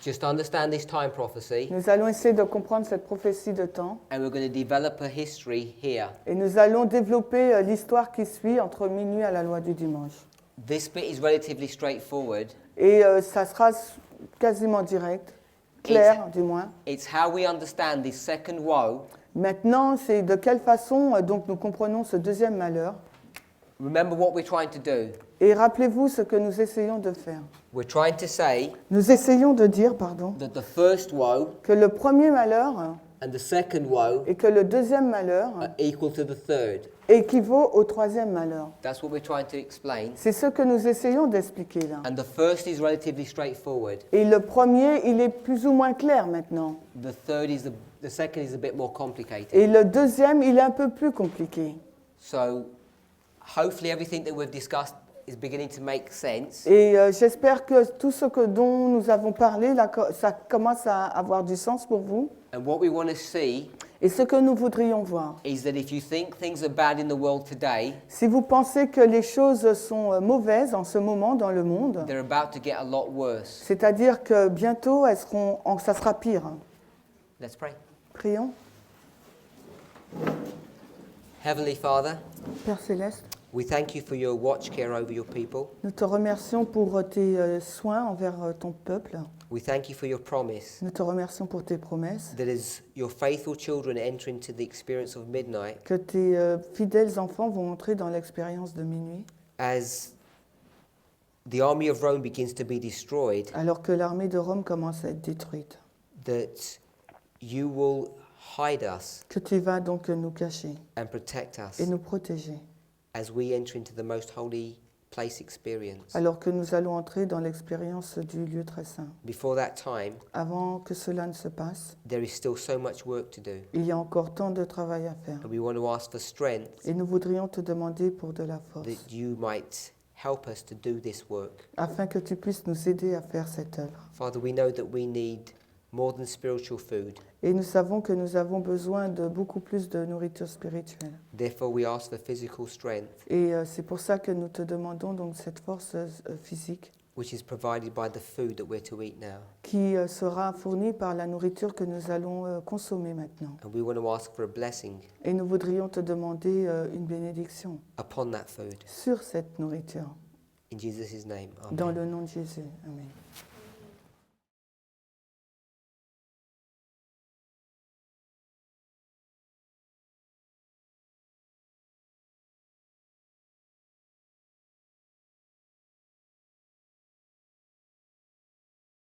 just understand this time prophecy, nous allons essayer de comprendre cette prophétie de temps and we're going to develop a history here. et nous allons développer l'histoire qui suit entre minuit à la loi du dimanche. This bit is relatively straightforward. Et ça sera quasiment direct, clair du moins. It's how we understand this second woe. Maintenant, c'est de quelle façon donc nous comprenons ce deuxième malheur. Remember what we're trying to do. Et rappelez-vous ce que nous essayons de faire. We're trying to say Nous essayons de dire, pardon, that the first woe que le premier malheur and the second woe et que le deuxième malheur are equal to the third. équivaut au troisième malheur. That's what we're trying to explain. C'est ce que nous essayons d'expliquer là. And the first is relatively straightforward. Et le premier, il est plus ou moins clair maintenant. The second is a bit more complicated. Et le deuxième, il est un peu plus compliqué. So hopefully everything that we've discussed is beginning to make sense. Et j'espère que tout ce dont nous avons parlé, là, ça commence à avoir du sens pour vous. And what we want to see Et ce que nous voudrions voir. is that if you think things are bad in the world today, Si vous pensez que les choses sont mauvaises en ce moment dans le monde, they're about to get a lot worse. c'est-à-dire que bientôt, ça sera pire. Let's pray. Prions. Heavenly Father, Père Céleste, we thank you for your watch care over your people. nous te remercions pour tes soins envers ton peuple. We thank you for your promise Nous te remercions pour tes promesses. that as your faithful children enter into the experience of midnight, Que tes fidèles enfants vont entrer dans l'expérience de minuit. as the army of Rome begins to be destroyed, Alors que l'armée de Rome commence à être détruite. that you will hide us Que tu vas donc nous cacher and protect us et nous protéger. as we enter into the most holy place experience. Alors que nous allons entrer dans l'expérience du lieu très saint. Before that time, Avant que cela ne se passe, there is still so much work to do. il y a encore tant de travail à faire. And we want to ask for strength Et nous voudrions te demander pour de la force, that you might help us to do this work. afin que tu puisses nous aider à faire cette œuvre. Father, we know that we need more than spiritual food. Et nous savons que nous avons besoin de beaucoup plus de nourriture spirituelle. Therefore, we ask for physical strength, Et c'est pour ça que nous te demandons donc cette force physique which is provided by the food that we're to eat now. qui sera fournie par la nourriture que nous allons consommer maintenant. And we want to ask for a blessing Et nous voudrions te demander une bénédiction upon that food. sur cette nourriture. In Jesus' name, Dans amen. le nom de Jésus. Amen.